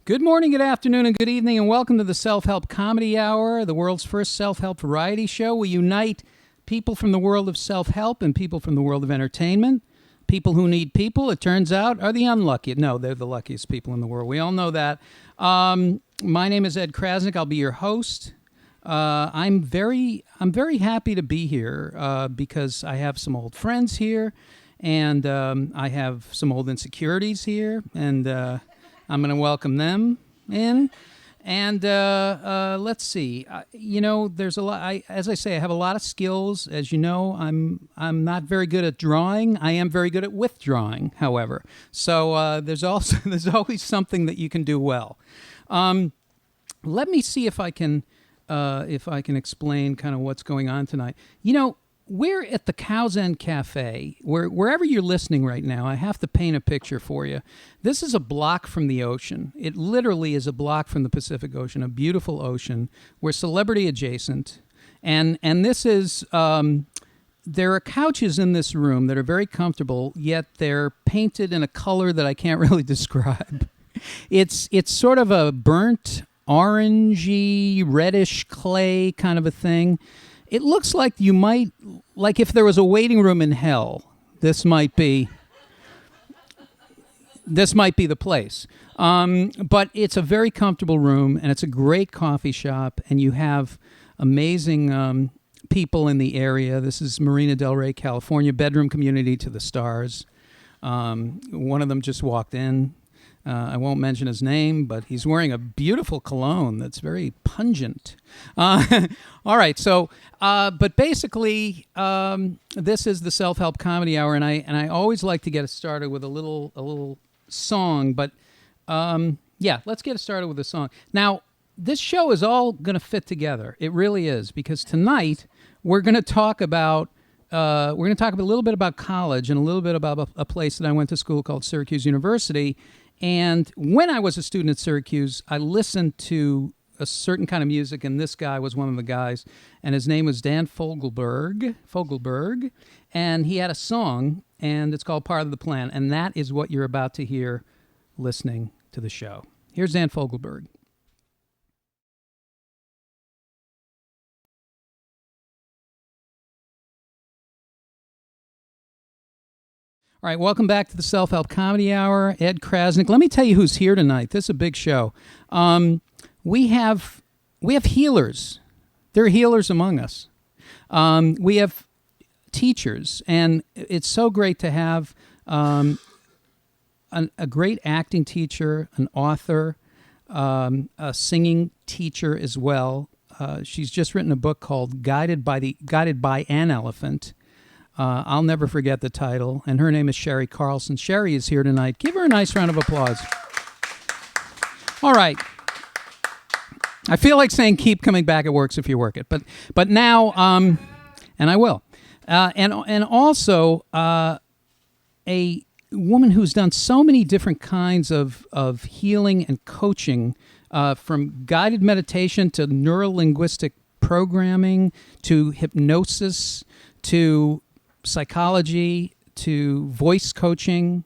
Good morning, good afternoon, and good evening, and welcome to the Self-Help Comedy Hour, the world's first self-help variety show. We unite people from the world of self-help and people from the world of entertainment. People who need people, it turns out, are the unlucky. No, they're the luckiest people in the world. We all know that. My name is Ed Crasnick. I'll be your host. I'm very happy to be here because I have some old friends here, and I have some old insecurities here, and I'm going to welcome them in. And let's see. There's a lot. As I say, I have a lot of skills. As you know, I'm not very good at drawing. I am very good at withdrawing, however. So there's always something that you can do well. Let me see if I can explain kind of what's going on tonight. We're at the Cow's End Cafe. Wherever you're listening right now, I have to paint a picture for you. This is a block from the ocean. It literally is a block from the Pacific Ocean, a beautiful ocean. We're celebrity adjacent. And this is, there are couches in this room that are very comfortable, yet they're painted in a color that I can't really describe. It's sort of a burnt, orangey, reddish clay kind of a thing. It looks like you might, like if there was a waiting room in hell, this might be the place. But it's a very comfortable room, and it's a great coffee shop, and you have amazing people in the area. This is Marina Del Rey, California, bedroom community to the stars. One of them just walked in. I won't mention his name, but he's wearing a beautiful cologne that's very pungent. All right, so, but basically, this is the Self-Help Comedy Hour, and I always like to get it started with a little song, but let's get it started with a song. Now, this show is all going to fit together. It really is, because tonight we're going to talk about a little bit about college and a little bit about a place that I went to school called Syracuse University. And when I was a student at Syracuse, I listened to a certain kind of music, and this guy was one of the guys, and his name was Dan Fogelberg, and he had a song, and it's called Part of the Plan, and that is what you're about to hear listening to the show. Here's Dan Fogelberg. All right, welcome back to the Self-Help Comedy Hour. Ed Crasnick. Let me tell you who's here tonight. This is a big show. We have healers. There are healers among us. We have teachers, and it's so great to have a great acting teacher, an author, a singing teacher as well. She's just written a book called Guided by an Elephant. I'll never forget the title, and her name is Shari Carlson. Shari is here tonight. Give her a nice round of applause. All right. I feel like saying keep coming back. It works if you work it. But now, and I will. And also a woman who's done so many different kinds of healing and coaching, from guided meditation to neuro-linguistic programming to hypnosis to psychology to voice coaching,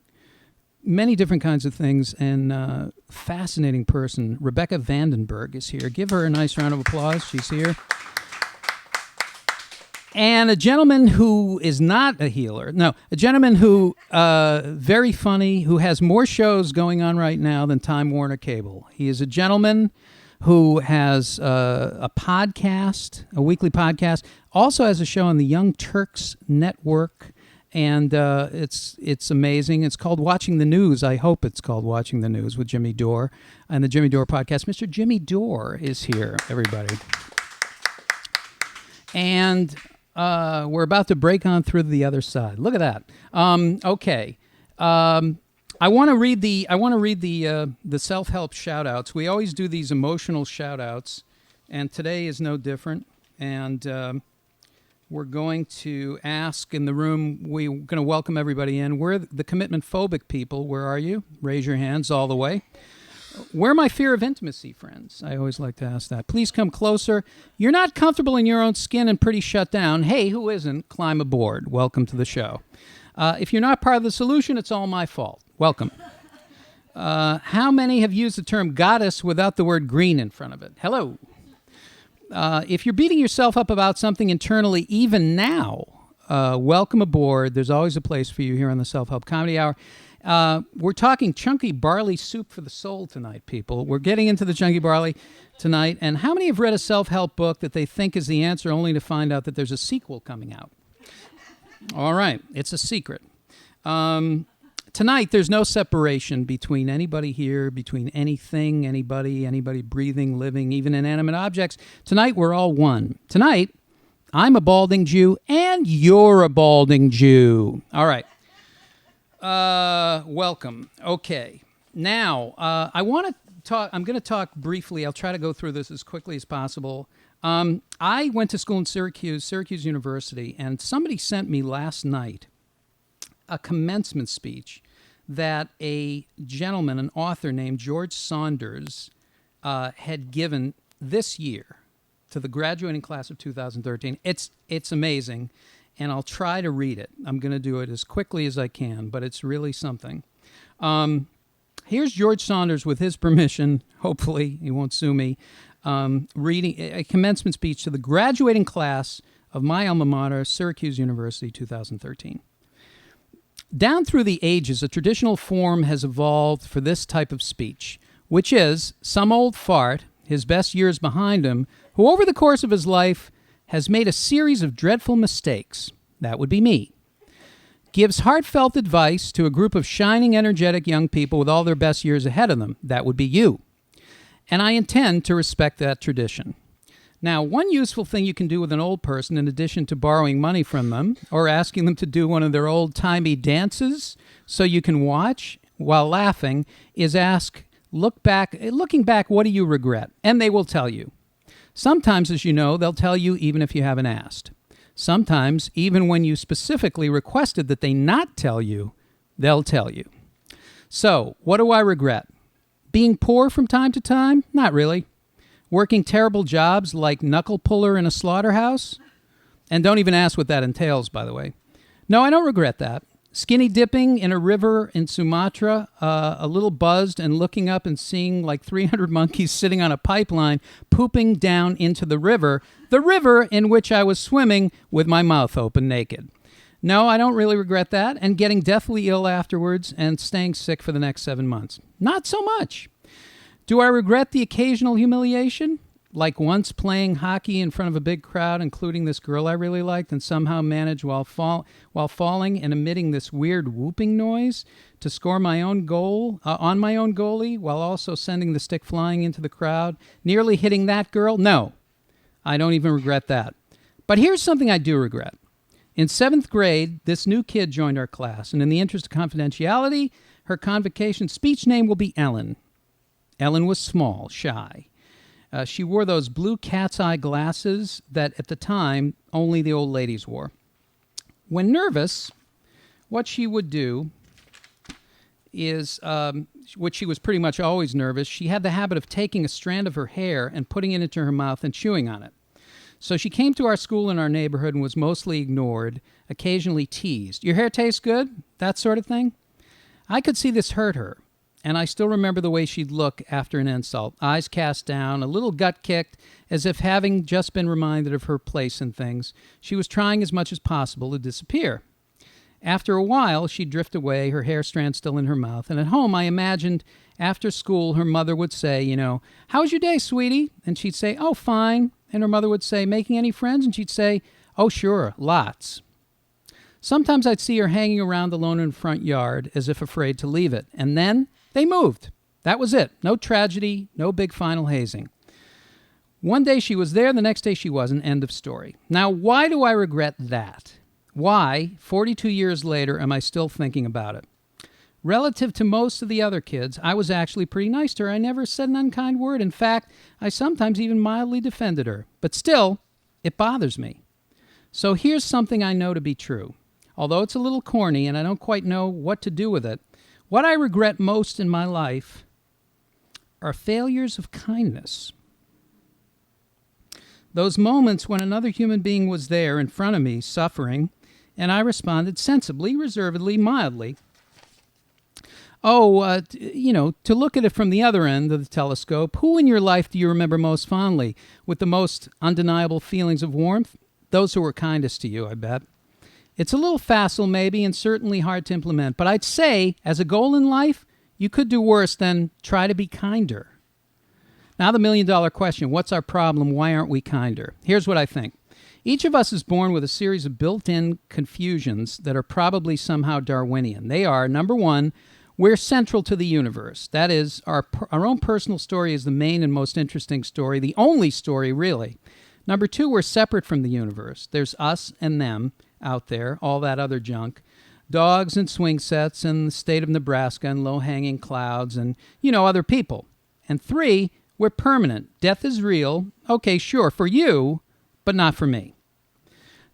many different kinds of things, and fascinating person. Rebekah Vandenburg is here. Give her a nice round of applause. She's here. And a gentleman who is not a healer. No, a gentleman who, very funny, who has more shows going on right now than Time Warner Cable. He is a gentleman who has a podcast, a weekly podcast, also has a show on the Young Turks Network, and it's amazing. It's called Watching the News. I hope it's called Watching the News with Jimmy Dore and the Jimmy Dore podcast. Mr. Jimmy Dore is here, everybody. And we're about to break on through the other side. Look at that. Okay. I want to read the self-help shout-outs. We always do these emotional shout-outs, and today is no different. And we're going to ask in the room, we're going to welcome everybody in. We're the commitment-phobic people. Where are you? Raise your hands all the way. Where are my fear of intimacy friends? I always like to ask that. Please come closer. You're not comfortable in your own skin and pretty shut down. Hey, who isn't? Climb aboard. Welcome to the show. If you're not part of the solution, it's all my fault. Welcome. How many have used the term goddess without the word green in front of it? Hello. If you're beating yourself up about something internally, even now, welcome aboard. There's always a place for you here on the Self-Help Comedy Hour. We're talking chunky barley soup for the soul tonight, people. We're getting into the chunky barley tonight. And how many have read a self-help book that they think is the answer only to find out that there's a sequel coming out? All right. It's a secret. Tonight, there's no separation between anybody here, between anything, anybody breathing, living, even inanimate objects. Tonight, we're all one. Tonight, I'm a balding Jew, and you're a balding Jew. All right. Welcome. Okay. Now, I'm going to talk briefly. I'll try to go through this as quickly as possible. I went to school in Syracuse University, and somebody sent me last night a commencement speech that a gentleman, an author named George Saunders, had given this year to the graduating class of 2013. It's amazing, and I'll try to read it. I'm going to do it as quickly as I can, but it's really something. Here's George Saunders, with his permission, hopefully he won't sue me, reading a commencement speech to the graduating class of my alma mater, Syracuse University, 2013. Down through the ages, a traditional form has evolved for this type of speech, which is some old fart, his best years behind him, who over the course of his life has made a series of dreadful mistakes. That would be me. Gives heartfelt advice to a group of shining, energetic young people with all their best years ahead of them. That would be you. And I intend to respect that tradition. Now, one useful thing you can do with an old person, in addition to borrowing money from them or asking them to do one of their old-timey dances so you can watch while laughing, is ask, looking back, what do you regret? And they will tell you. Sometimes, as you know, they'll tell you even if you haven't asked. Sometimes, even when you specifically requested that they not tell you, they'll tell you. So, what do I regret? Being poor from time to time? Not really. Working terrible jobs like knuckle puller in a slaughterhouse? And don't even ask what that entails, by the way. No, I don't regret that. Skinny dipping in a river in Sumatra, a little buzzed and looking up and seeing like 300 monkeys sitting on a pipeline pooping down into the river in which I was swimming with my mouth open naked. No, I don't really regret that, and getting deathly ill afterwards and staying sick for the next 7 months. Not so much. Do I regret the occasional humiliation? Like once playing hockey in front of a big crowd, including this girl I really liked, and somehow managed while falling and emitting this weird whooping noise to score my own goal on my own goalie, while also sending the stick flying into the crowd, nearly hitting that girl? No, I don't even regret that. But here's something I do regret. In 7th grade, this new kid joined our class, and in the interest of confidentiality, her convocation speech name will be Ellen. Ellen was small, shy. She wore those blue cat's eye glasses that at the time only the old ladies wore. When nervous, what she would do is, what she was pretty much always nervous, she had the habit of taking a strand of her hair and putting it into her mouth and chewing on it. So she came to our school in our neighborhood and was mostly ignored, occasionally teased. Your hair tastes good? That sort of thing. I could see this hurt her. And I still remember the way she'd look after an insult, eyes cast down, a little gut kicked, as if having just been reminded of her place in things, she was trying as much as possible to disappear. After a while, she'd drift away, her hair strand still in her mouth, and at home I imagined after school her mother would say, "How was your day, sweetie?" And she'd say, "Oh, fine." And her mother would say, "Making any friends?" And she'd say, "Oh, sure, lots." Sometimes I'd see her hanging around alone in the front yard as if afraid to leave it, and then they moved. That was it. No tragedy, no big final hazing. One day she was there, the next day she wasn't. End of story. Now, why do I regret that? Why, 42 years later, am I still thinking about it? Relative to most of the other kids, I was actually pretty nice to her. I never said an unkind word. In fact, I sometimes even mildly defended her. But still, it bothers me. So here's something I know to be true. Although it's a little corny and I don't quite know what to do with it, what I regret most in my life are failures of kindness. Those moments when another human being was there in front of me, suffering, and I responded sensibly, reservedly, mildly. To look at it from the other end of the telescope, who in your life do you remember most fondly, with the most undeniable feelings of warmth? Those who were kindest to you, I bet. It's a little facile, maybe, and certainly hard to implement, but I'd say, as a goal in life, you could do worse than try to be kinder. Now the million-dollar question, what's our problem? Why aren't we kinder? Here's what I think. Each of us is born with a series of built-in confusions that are probably somehow Darwinian. They are, number one, we're central to the universe. That is, our own personal story is the main and most interesting story, the only story, really. Number two, we're separate from the universe. There's us and them out there, all that other junk. Dogs and swing sets and the state of Nebraska and low-hanging clouds and, other people. And three, we're permanent. Death is real. Okay, sure, for you, but not for me.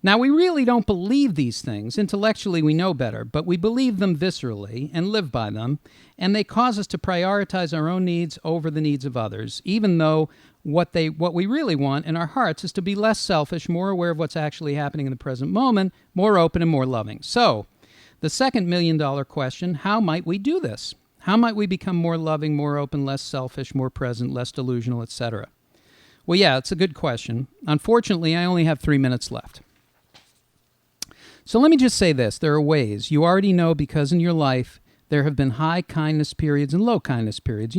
Now, we really don't believe these things. Intellectually, we know better, but we believe them viscerally and live by them, and they cause us to prioritize our own needs over the needs of others, even though what we really want in our hearts is to be less selfish, more aware of what's actually happening in the present moment, more open and more loving. So, the second million-dollar question, how might we do this? How might we become more loving, more open, less selfish, more present, less delusional, etc.? Well, yeah, it's a good question. Unfortunately, I only have 3 minutes left. So let me just say this. There are ways. You already know because in your life there have been high kindness periods and low kindness periods.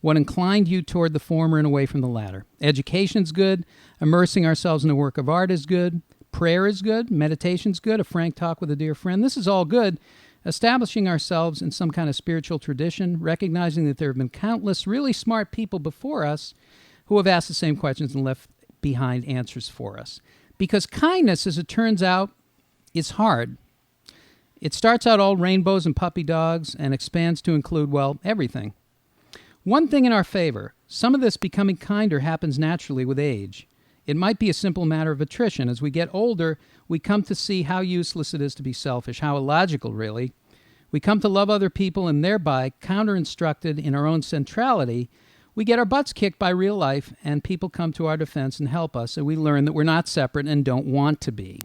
What inclined you toward the former and away from the latter. Education's good. Immersing ourselves in a work of art is good. Prayer is good. Meditation's good. A frank talk with a dear friend. This is all good. Establishing ourselves in some kind of spiritual tradition, recognizing that there have been countless really smart people before us who have asked the same questions and left behind answers for us. Because kindness, as it turns out, is hard. It starts out all rainbows and puppy dogs and expands to include, everything. One thing in our favor, some of this becoming kinder happens naturally with age. It might be a simple matter of attrition. As we get older, we come to see how useless it is to be selfish, how illogical, really. We come to love other people and thereby, counter-instructed in our own centrality, we get our butts kicked by real life and people come to our defense and help us, and we learn that we're not separate and don't want to be.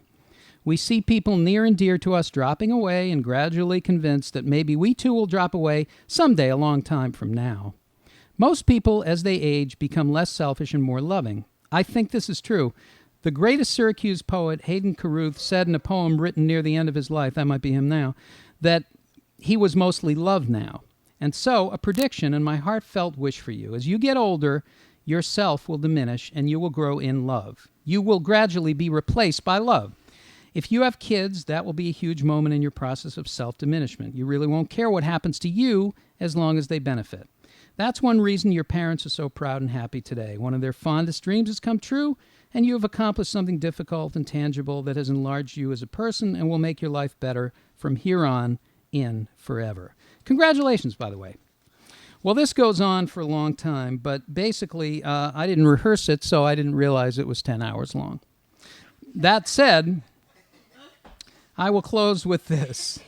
We see people near and dear to us dropping away and gradually convinced that maybe we too will drop away someday a long time from now. Most people, as they age, become less selfish and more loving. I think this is true. The greatest Syracuse poet, Hayden Carruth, said in a poem written near the end of his life, that might be him now, that he was mostly loved now. And so, a prediction and my heartfelt wish for you, as you get older, your self will diminish and you will grow in love. You will gradually be replaced by love. If you have kids, that will be a huge moment in your process of self-diminishment. You really won't care what happens to you as long as they benefit. That's one reason your parents are so proud and happy today. One of their fondest dreams has come true, and you have accomplished something difficult and tangible that has enlarged you as a person and will make your life better from here on in forever. Congratulations, by the way. Well, this goes on for a long time, but basically, I didn't rehearse it, so I didn't realize it was 10 hours long. That said, I will close with this.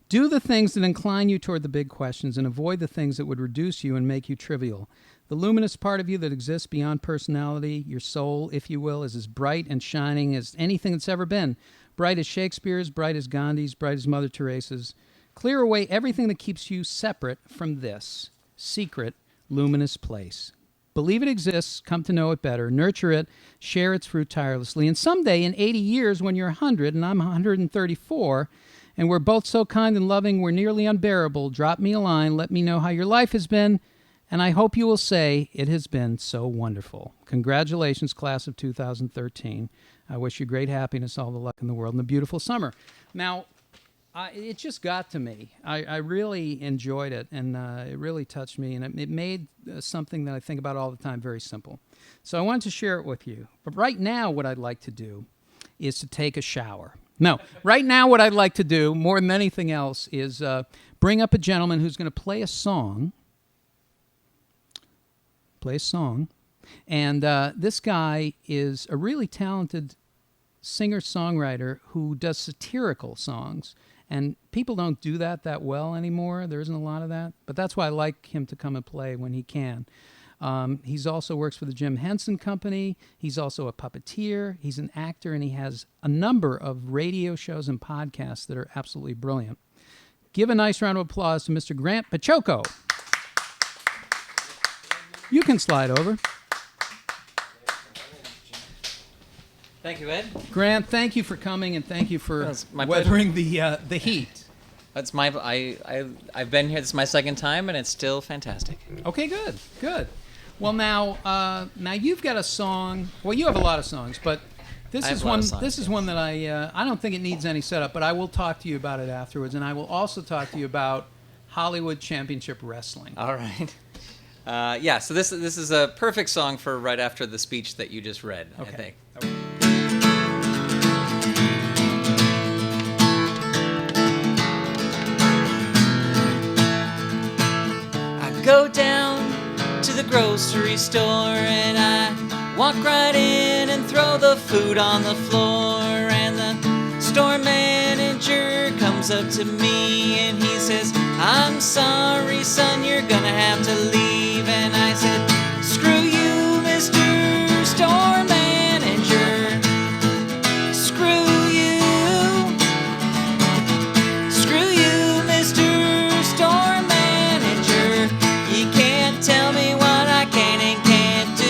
Do the things that incline you toward the big questions and avoid the things that would reduce you and make you trivial. The luminous part of you that exists beyond personality, your soul, if you will, is as bright and shining as anything that's ever been. Bright as Shakespeare's, bright as Gandhi's, bright as Mother Teresa's. Clear away everything that keeps you separate from this secret, luminous place. Believe it exists, come to know it better, nurture it, share its fruit tirelessly, and someday in 80 years when you're 100 and I'm 134, and we're both so kind and loving we're nearly unbearable, drop me a line, let me know how your life has been, and I hope you will say it has been so wonderful. Congratulations, class of 2013. I wish you great happiness, all the luck in the world, and a beautiful summer. Now, it just got to me. I really enjoyed it, and it really touched me, and it made something that I think about all the time very simple. So I wanted to share it with you. But right now, what I'd like to do is to take a shower. No, right now what I'd like to do, more than anything else, is bring up a gentleman who's going to play a song. And this guy is a really talented singer-songwriter who does satirical songs. And people don't do that well anymore. There isn't a lot of that. But that's why I like him to come and play when he can. He's also works for the Jim Henson Company. He's also a puppeteer. He's an actor, and he has a number of radio shows and podcasts that are absolutely brilliant. Give a nice round of applause to Mr. Grant Pachoco. You can slide over. Thank you, Ed. Grant, thank you for coming, and thank you for my weathering the heat. That's I've been here. This is my second time, and it's still fantastic. Okay, good. Well, now you've got a song. Well, you have a lot of songs, but this is one. This is one that I don't think it needs any setup, but I will talk to you about it afterwards, and I will also talk to you about Hollywood Championship Wrestling. All right. Yeah. So this is a perfect song for right after the speech that you just read. Okay. I think. Okay. Go down to the grocery store and I walk right in and throw the food on the floor, and the store manager comes up to me and he says, "I'm sorry, son, you're gonna have to leave." And I said, "Screw you, Mr. Store Manager. Screw you. Screw you, Mr. Store Manager. You can't tell me what I can and can't do."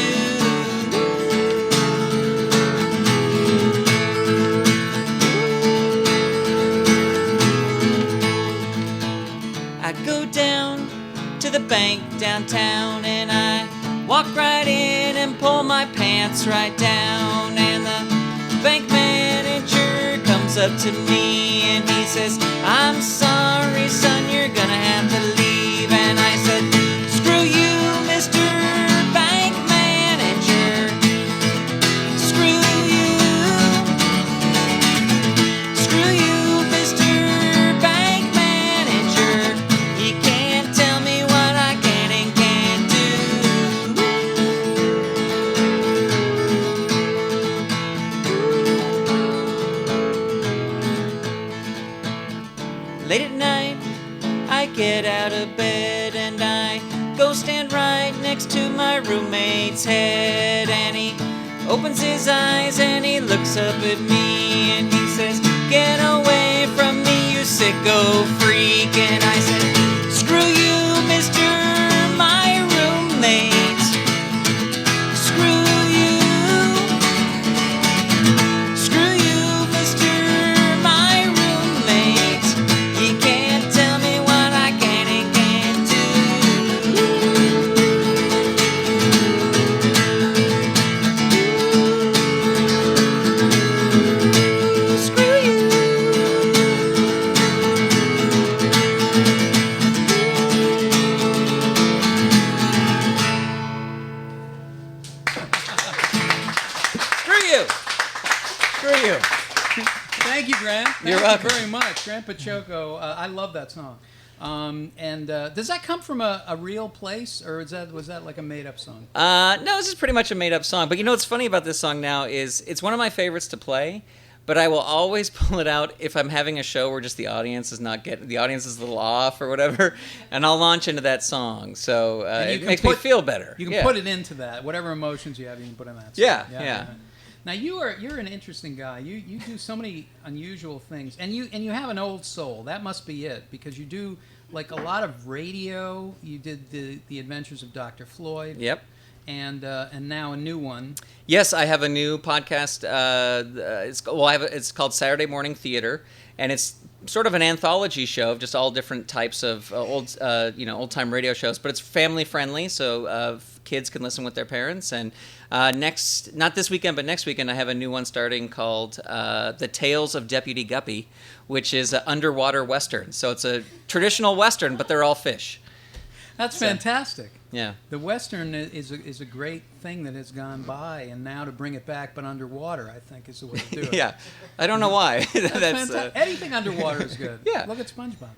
I go down to the bank downtown and I walk right in and pull my pants right down, and the bank manager comes up to me and he says, "I'm sorry, son, you're gonna have to leave." And I said, "Screw you, Mr. Bank Manager. Screw you. Screw you, Mr. Bank Manager. You can't tell me what I can and can't do." Late at night, I get out of bed and I go stand right next to my roommate's head, and he opens his eyes and he looks up at me and he says, "Get away from me, you sicko freak." And I said, "Screw you, Mr. My roommate. Screw you. Screw you, Mr. My roommate. You can't tell me what I can and can't do." Screw you. Screw you. Screw you. Thank you, Grant. You're Thank welcome. you very much, Grant Pachoco. I love that song. And does that come from a real place, or was that like a made-up song? No, this is pretty much a made-up song. But you know what's funny about this song now is it's one of my favorites to play, but I will always pull it out if I'm having a show where just the audience is a little off or whatever, and I'll launch into that song. So it makes me feel better. You can put it into that. Whatever emotions you have, you can put in that song. Yeah. Now you're an interesting guy. You do so many unusual things, and you have an old soul. That must be it, because you do like a lot of radio. You did the Adventures of Dr. Floyd. Yep. And now a new one. Yes, I have a new podcast. It's called Saturday Morning Theater, and it's sort of an anthology show of just all different types of old time radio shows. But it's family friendly, so kids can listen with their parents. And not this weekend, but next weekend, I have a new one starting called The Tales of Deputy Guppy, which is an underwater western. So it's a traditional western, but they're all fish. That's fantastic. Yeah. The Western is a great thing that has gone by, and now to bring it back, but underwater, I think, is the way to do it. Yeah. I don't know why. That's fantastic. Anything underwater is good. Yeah. Look at SpongeBob.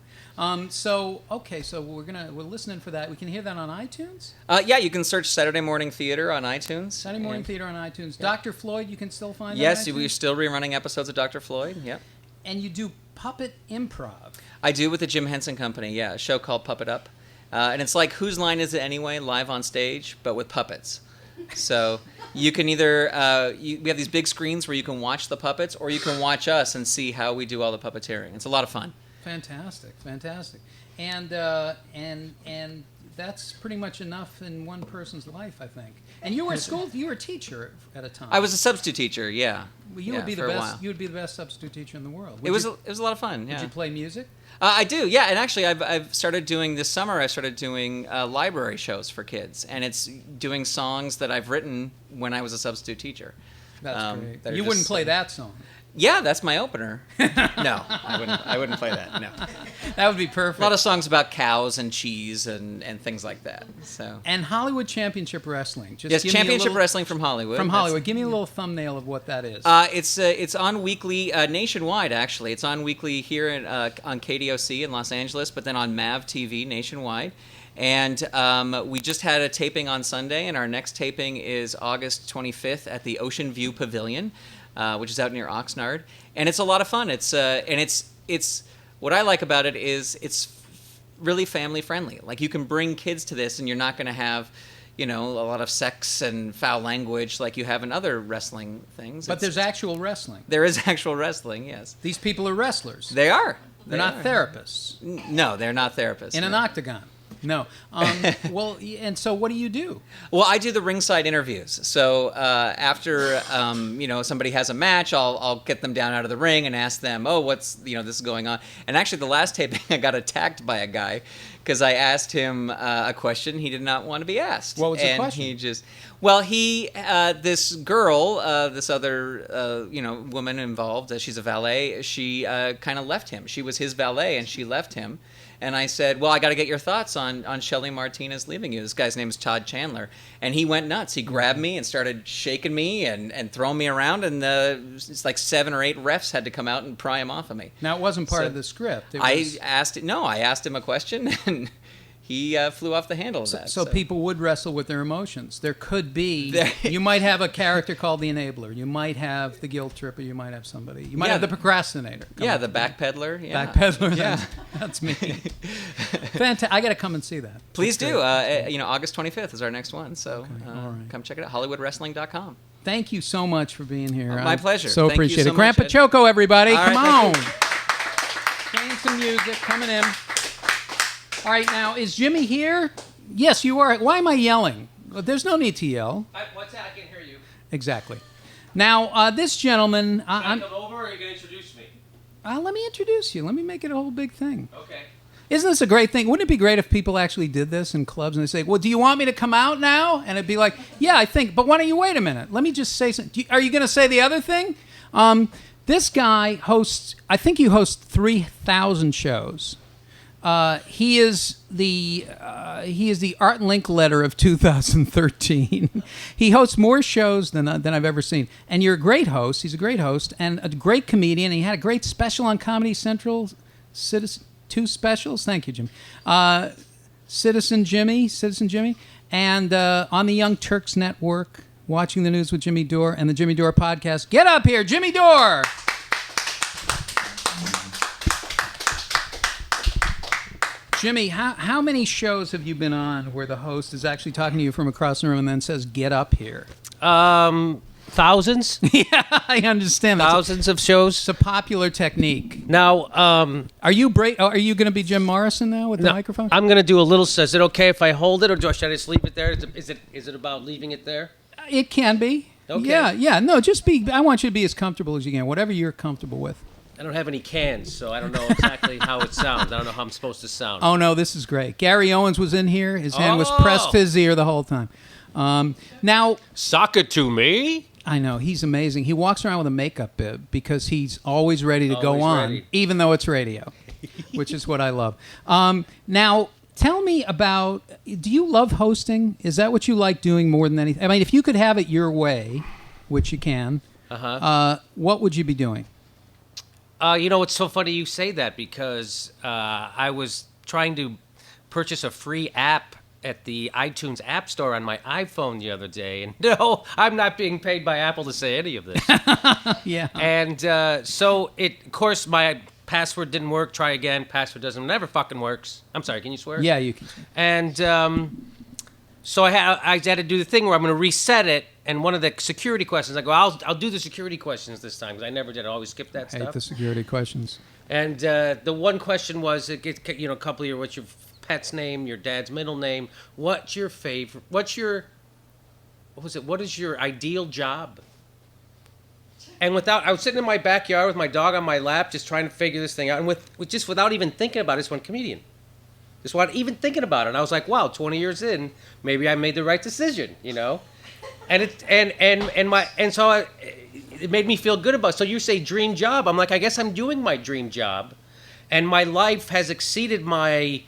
So we're listening for that. We can hear that on iTunes? Yeah, you can search Saturday Morning Theater on iTunes. Saturday Morning Theater on iTunes. Yeah. Dr. Floyd, you can still find Yes, on iTunes? we're still rerunning episodes of Dr. Floyd. Yeah. And you do puppet improv. I do with the Jim Henson Company, yeah, a show called Puppet Up. And it's like Whose Line Is It Anyway, live on stage, but with puppets. So you can either, we have these big screens where you can watch the puppets, or you can watch us and see how we do all the puppeteering. It's a lot of fun. Fantastic. And that's pretty much enough in one person's life, I think. And you were at school. You were a teacher at a time. I was a substitute teacher. Yeah. Well, you would be the best. You would be the best substitute teacher in the world. It was a lot of fun. Yeah. Did you play music? I do. Yeah. And actually, I've started doing this summer. I started doing library shows for kids, and it's doing songs that I've written when I was a substitute teacher. That's great. You wouldn't play that song. Yeah, that's my opener. No, I wouldn't play that. No. That would be perfect. A lot of songs about cows and cheese and things like that. So. And Hollywood Championship Wrestling. Yes, Championship Wrestling from Hollywood. From Hollywood. Give me a little thumbnail of what that is. It's on weekly nationwide. Actually, it's on weekly here on KDOC in Los Angeles, but then on MAV TV nationwide. And we just had a taping on Sunday, and our next taping is August 25th at the Ocean View Pavilion, which is out near Oxnard. And it's a lot of fun. It's what I like about it is it's really family friendly. Like, you can bring kids to this, and you're not going to have, a lot of sex and foul language like you have in other wrestling things. But there's actual wrestling. There is actual wrestling, yes. These people are wrestlers. They are. They're not therapists. No, they're not therapists. In an octagon. No. Well, and so what do you do? Well, I do the ringside interviews. So after somebody has a match, I'll get them down out of the ring and ask them, what's this is going on. And actually, the last taping, I got attacked by a guy because I asked him a question he did not want to be asked. What was the question? He just, this girl, this other woman involved, she's a valet. She kind of left him. She was his valet, and she left him. And I said, I got to get your thoughts on Shelly Martinez leaving you. This guy's name is Todd Chandler. And he went nuts. He grabbed me and started shaking me and throwing me around. And it's like 7 or 8 refs had to come out and pry him off of me. Now, it wasn't part of the script. I asked him a question, and he flew off the handle of that. So people would wrestle with their emotions. There could be, you might have a character called the enabler. You might have the guilt tripper. You might have somebody. You might have the procrastinator. The backpedaler. Yeah. Backpedaler. Yeah. That's me. Fantastic. I got to come and see that. Please do. August 25th is our next one. So all right. Come check it out. HollywoodWrestling.com. Thank you so much for being here. My pleasure. So Thank appreciate you so it. Grandpa much, Choco, everybody. All Come right, on. Playing some music. Coming in. All right, now, is Jimmy here? Yes, you are. Why am I yelling? There's no need to yell. What's that? I can't hear you. Exactly. Now, this gentleman... Can I come over, or are you going to introduce me? Let me introduce you. Let me make it a whole big thing. Okay. Isn't this a great thing? Wouldn't it be great if people actually did this in clubs and they say, do you want me to come out now? And it'd be like, yeah, I think, but why don't you wait a minute? Let me just say something. Are you going to say the other thing? This guy hosts, I think you host 3,000 shows. He is the Art and Linkletter of 2013. He hosts more shows than I've ever seen. And you're a great host. He's a great host and a great comedian. He had a great special on Comedy Central. 2 specials. Thank you, Jimmy. Citizen Jimmy, and on the Young Turks Network, Watching the News with Jimmy Dore, and the Jimmy Dore podcast. Get up here, Jimmy Dore. Jimmy, how many shows have you been on where the host is actually talking to you from across the room and then says, "Get up here"? Thousands. Yeah, I understand. Thousands of shows. It's a popular technique. Now, are you going to be Jim Morrison now with the microphone? I'm going to do a little. Is it okay if I hold it, or should I just leave it there? Is it about leaving it there? It can be. Okay. Yeah. No, just be. I want you to be as comfortable as you can. Whatever you're comfortable with. I don't have any cans, so I don't know exactly how it sounds. I don't know how I'm supposed to sound. Oh no, this is great. Gary Owens was in here. His hand was pressed to his ear the whole time. Now, sock it to me. I know, he's amazing. He walks around with a makeup bib because he's always ready to go on, even though it's radio, which is what I love. Now, tell me about, do you love hosting? Is that what you like doing more than anything? I mean, if you could have it your way, which you can, what would you be doing? It's so funny you say that because I was trying to purchase a free app at the iTunes App Store on my iPhone the other day, and no, I'm not being paid by Apple to say any of this. Yeah. And so of course, my password didn't work. Try again. Password never fucking works. I'm sorry. Can you swear? Yeah, you can. And so I had to do the thing where I'm going to reset it. And one of the security questions, I go, I'll do the security questions this time because I never did. I always skip that stuff. I hate the security questions. And the one question was, a couple of your, what's your pet's name, your dad's middle name, what is your ideal job? And I was sitting in my backyard with my dog on my lap, just trying to figure this thing out, and without even thinking about it, just went comedian. Just without even thinking about it. And I was like, wow, 20 years in, maybe I made the right decision, And it made me feel good about it. So you say dream job. I'm like, I guess I'm doing my dream job. And my life has exceeded my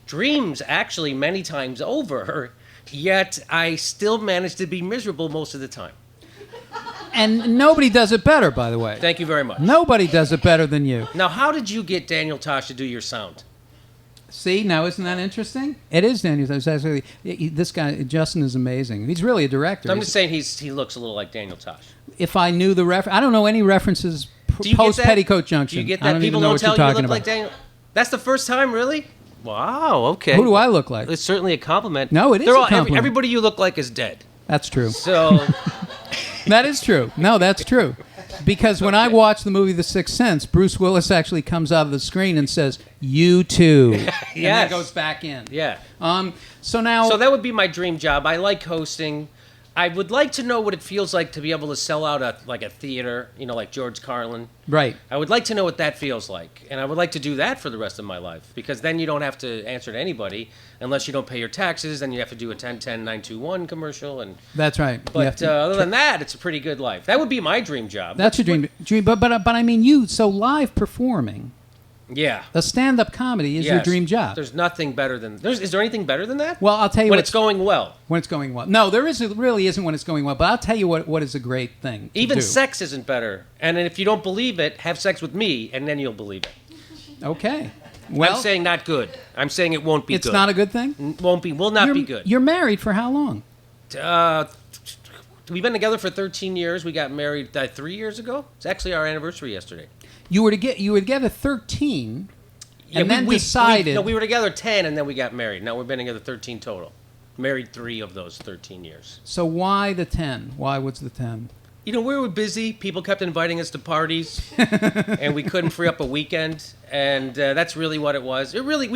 dreams, actually, many times over. Yet I still manage to be miserable most of the time. And nobody does it better, by the way. Thank you very much. Nobody does it better than you. Now, how did you get Daniel Tosh to do your sound? See, now isn't that interesting? It is Daniel Tosh. Actually, this guy, Justin, is amazing. He's really a director. I'm just saying he looks a little like Daniel Tosh. If I knew the I don't know any references post-Petticoat Junction. Do you get that? People don't tell you you look like Daniel? That's the first time, really? Wow, okay. Who do I look like? It's certainly a compliment. No, it is a compliment. Everybody you look like is dead. That's true. So... That is true. No, that's true. Because when I watch the movie The Sixth Sense, Bruce Willis actually comes out of the screen and says, "You too." Yes. And that goes back in. Yeah. So that would be my dream job. I like hosting. I would like to know what it feels like to be able to sell out a theater, like George Carlin. Right. I would like to know what that feels like. And I would like to do that for the rest of my life, because then you don't have to answer to anybody unless you don't pay your taxes. Then you have to do a 10-10-921 commercial. And that's right. But other than that, it's a pretty good life. That would be my dream job. That's your dream. But I mean, so live performing. Yeah. A stand-up comedy is your dream job. There's nothing better than... Is there anything better than that? Well, I'll tell you when it's going well. When it's going well. No, really isn't when it's going well, but I'll tell you what is a great thing to Even do. Sex isn't better. And if you don't believe it, have sex with me, and then you'll believe it. Okay. Well, I'm saying not good. I'm saying it won't be good. It's not a good thing? Will not be good. You're married for how long? We've been together for 13 years. We got married 3 years ago. It's actually our anniversary yesterday. You were together 13, and then decided... we were together 10, and then we got married. Now we've been together 13 total. Married 3 of those 13 years. So why the 10? Why was the 10? We were busy. People kept inviting us to parties, and we couldn't free up a weekend, and that's really what it was. We weren't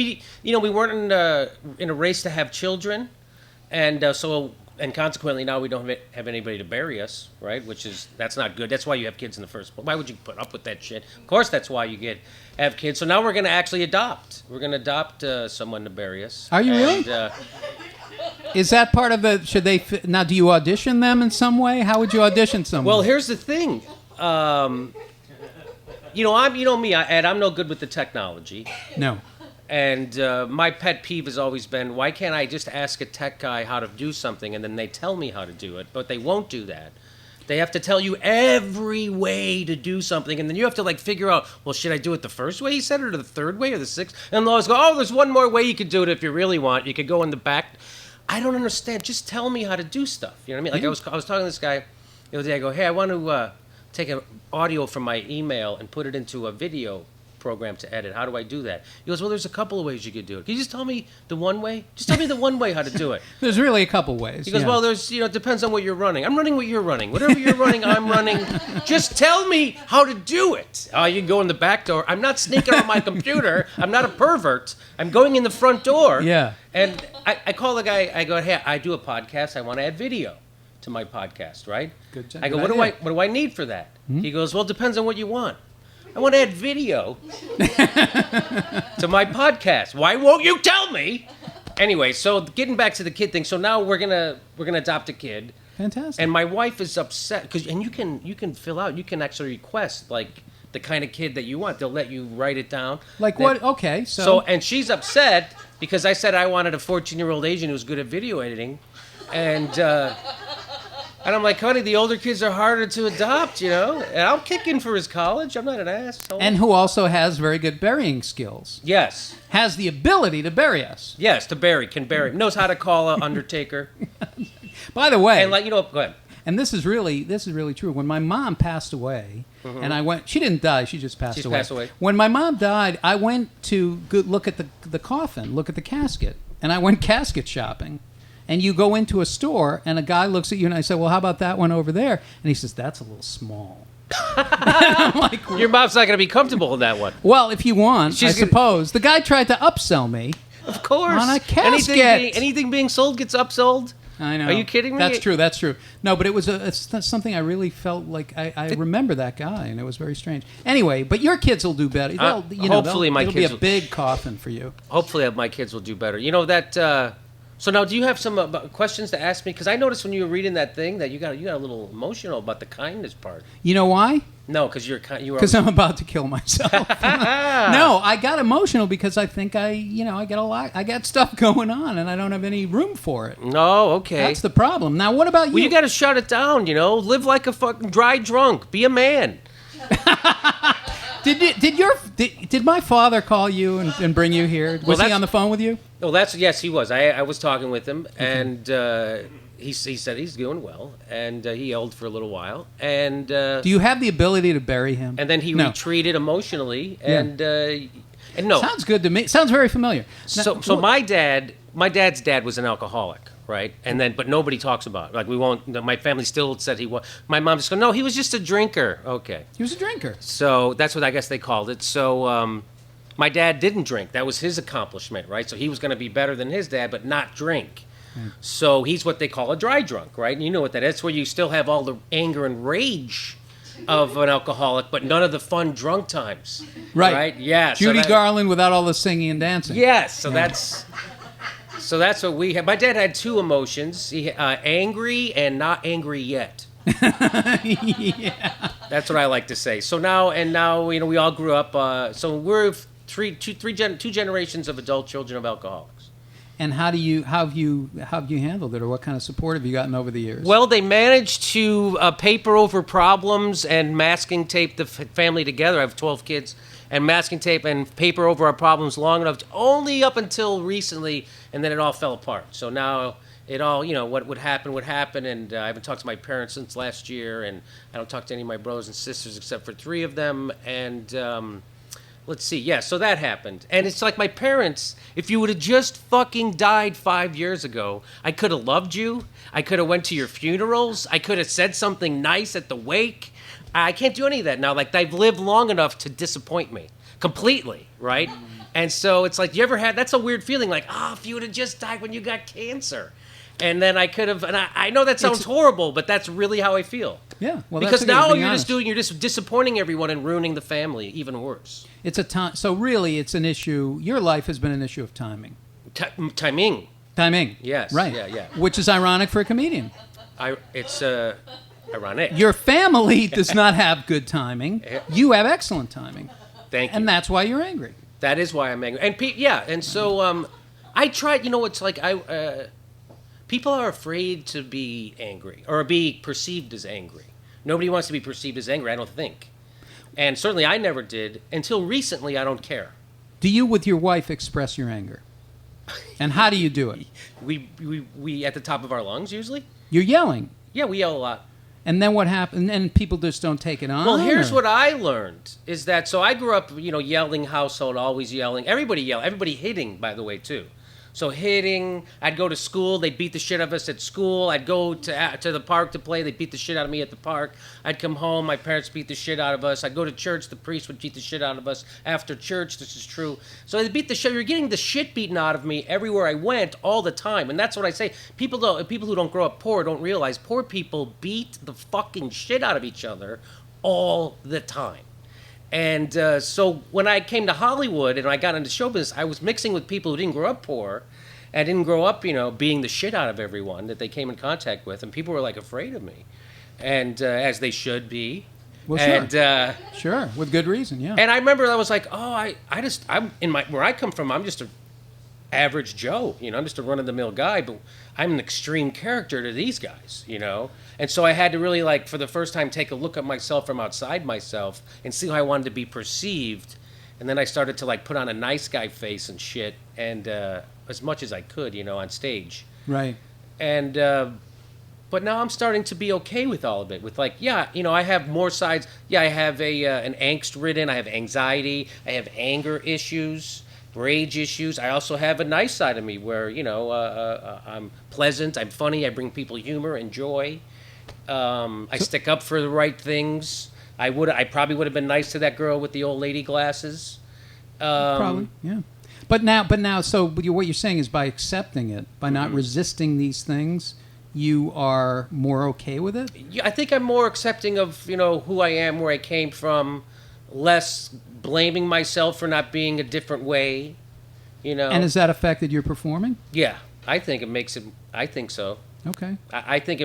in a race to have children, and and consequently now we don't have anybody to bury us, right? That's not good. That's why you have kids in the first place. Why would you put up with that shit? Of course, that's why you have kids. So now we're going to actually adopt. We're going to adopt someone to bury us. Are you really? Is that part of the? Should they? Now, do you audition them in some way? How would you audition someone? Well, here's the thing. I'm me, Ed. I'm no good with the technology. No. And my pet peeve has always been, why can't I just ask a tech guy how to do something and then they tell me how to do it? But they won't do that. They have to tell you every way to do something, and then you have to figure out, well, should I do it the first way he said it, or the third way, or the sixth? And they'll always go, oh, there's one more way you could do it if you really want. You could go in the back. I don't understand. Just tell me how to do stuff. You know what I mean? I was talking to this guy the other day. I go, hey, I want to take an audio from my email and put it into a video program to edit. How do I do that? He goes, well, there's a couple of ways you could do it. Can you just tell me the one way? Just tell me the one way how to do it. There's really a couple ways. He goes, well, there's, it depends on what you're running. I'm running what you're running. Whatever you're running, I'm running. Just tell me how to do it. You can go in the back door. I'm not sneaking on my computer. I'm not a pervert. I'm going in the front door. Yeah. And I call the guy. I go, hey, I do a podcast. I want to add video to my podcast, right? Good job. I go, what do I need for that? Mm-hmm. He goes, well, it depends on what you want. I want to add video to my podcast. Why won't you tell me? Anyway, so getting back to the kid thing. So now we're gonna adopt a kid. Fantastic. And my wife is upset and you can fill out. You can actually request the kind of kid that you want. They'll let you write it down. What? Okay. And she's upset because I said I wanted a 14-year-old Asian who's good at video editing, and I'm like, honey, the older kids are harder to adopt, And I'll kick in for his college. I'm not an asshole. And who also has very good burying skills. Yes. Has the ability to bury us. Yes, can bury. Knows how to call an undertaker. By the way. And go ahead. And this is really true. When my mom passed away, mm-hmm. and she didn't die, she just passed away. When my mom died, I went to look at the coffin, look at the casket, and I went casket shopping. And you go into a store, and a guy looks at you, and I say, well, how about that one over there? And he says, that's a little small. I'm like, Your mom's not going to be comfortable in that one. well, if you want, She's I gonna- suppose. The guy tried to upsell me. Of course. On a casket. Anything being sold gets upsold. I know. Are you kidding me? That's true. No, but it's something I really felt like I remember that guy, and it was very strange. Anyway, but your kids will do better. Hopefully my it'll kids be a will- big coffin for you. Hopefully my kids will do better. You know that. So now, do you have some questions to ask me? Because I noticed when you were reading that thing that you got a little emotional about the kindness part. You know why? No, because you were. Because I'm about to kill myself. No, I got emotional because I think I got stuff going on, and I don't have any room for it. No, okay. That's the problem. Now, what about you? Well, you got to shut it down. Live like a fucking dry drunk. Be a man. Did my father call you and bring you here? Was he that's- on the phone with you? Oh, yes, he was. I was talking with him, and he said he's doing well, and he yelled for a little while, and Do you have the ability to bury him? and then he No. retreated emotionally, Yeah. and no. Sounds good to me. Sounds very familiar. So my dad's dad was an alcoholic, right? But nobody talks about it. Like we won't. My family still said he was. My mom just go, no, he was just a drinker. Okay. He was a drinker. So that's what I guess they called it. So my dad didn't drink. That was his accomplishment, right? So he was going to be better than his dad, but not drink. So he's what they call a dry drunk, right? And you know what that is. That's where you still have all the anger and rage of an alcoholic, but none of the fun drunk times. Right. Yeah. Judy Garland without all the singing and dancing. Yes. So that's what we had. My dad had two emotions: angry and not angry yet. Yeah. That's what I like to say. So now we all grew up. So we're two generations of adult children of alcoholics. And how have you handled it, or what kind of support have you gotten over the years? Well, they managed to paper over problems and masking tape the family together. I have 12 kids, and masking tape and paper over our problems long enough, only up until recently, and then it all fell apart. So now it all, what would happen, and I haven't talked to my parents since last year, and I don't talk to any of my brothers and sisters except for 3 of them, and let's see, yeah, so that happened. And it's like my parents, if you would have just fucking died 5 years ago, I could have loved you, I could have went to your funerals, I could have said something nice at the wake. I can't do any of that now. Like, they've lived long enough to disappoint me completely, right? And so it's like, you ever had, that's a weird feeling, like, if you would have just died when you got cancer. And then I could have, and I know that sounds horrible, but that's really how I feel. Yeah, well, because that's now being you're honest. just disappointing everyone and ruining the family even worse. It's a time. So really, it's an issue. Your life has been an issue of timing. Timing. Timing. Yes, Right. yeah. Which is ironic for a comedian. It's ironic. Your family does not have good timing. You have excellent timing, Thank you. and that's why you're angry. That is why I'm angry. And and so I tried. It's like people are afraid to be angry or be perceived as angry. Nobody wants to be perceived as angry, I don't think. And certainly I never did. Until recently, I don't care. Do you, with your wife, express your anger? And how do you do it? We at the top of our lungs, usually. You're yelling. Yeah, we yell a lot. And then what happened? And people just don't take it on? Well, here's or- what I learned is that, so I grew up, yelling household, always yelling. Everybody hitting, by the way, too. So hitting, I'd go to school, they'd beat the shit out of us at school. I'd go to the park to play, they'd beat the shit out of me at the park. I'd come home, my parents beat the shit out of us. I'd go to church, the priest would beat the shit out of us after church. This is true. So they beat the shit. You're getting the shit beaten out of me everywhere I went all the time. And that's what I say. People who don't grow up poor don't realize poor people beat the fucking shit out of each other all the time. And so when I came to Hollywood and I got into show business, I was mixing with people who didn't grow up poor and didn't grow up, being the shit out of everyone that they came in contact with. And people were like afraid of me, and as they should be. Well, sure. And, Sure, with good reason, yeah. and I remember I was like, I'm where I come from, I'm just a average Joe, I'm just a run-of-the-mill guy, but I'm an extreme character to these guys, And so I had to really, for the first time, take a look at myself from outside myself and see how I wanted to be perceived. And then I started to, put on a nice guy face and shit, and as much as I could, on stage. Right. And, but now I'm starting to be okay with all of it. With I have more sides. Yeah, I have an angst-ridden, I have anxiety, I have anger issues, rage issues. I also have a nice side of me where, I'm pleasant, I'm funny, I bring people humor and joy. I stick up for the right things. I probably would have been nice to that girl with the old lady glasses. Probably, yeah. But now, so what you're saying is by accepting it, by not resisting these things, you are more okay with it? Yeah, I think I'm more accepting of, who I am, where I came from, less blaming myself for not being a different way, And has that affected your performing? Yeah, I think it makes it, I think so. Okay. I think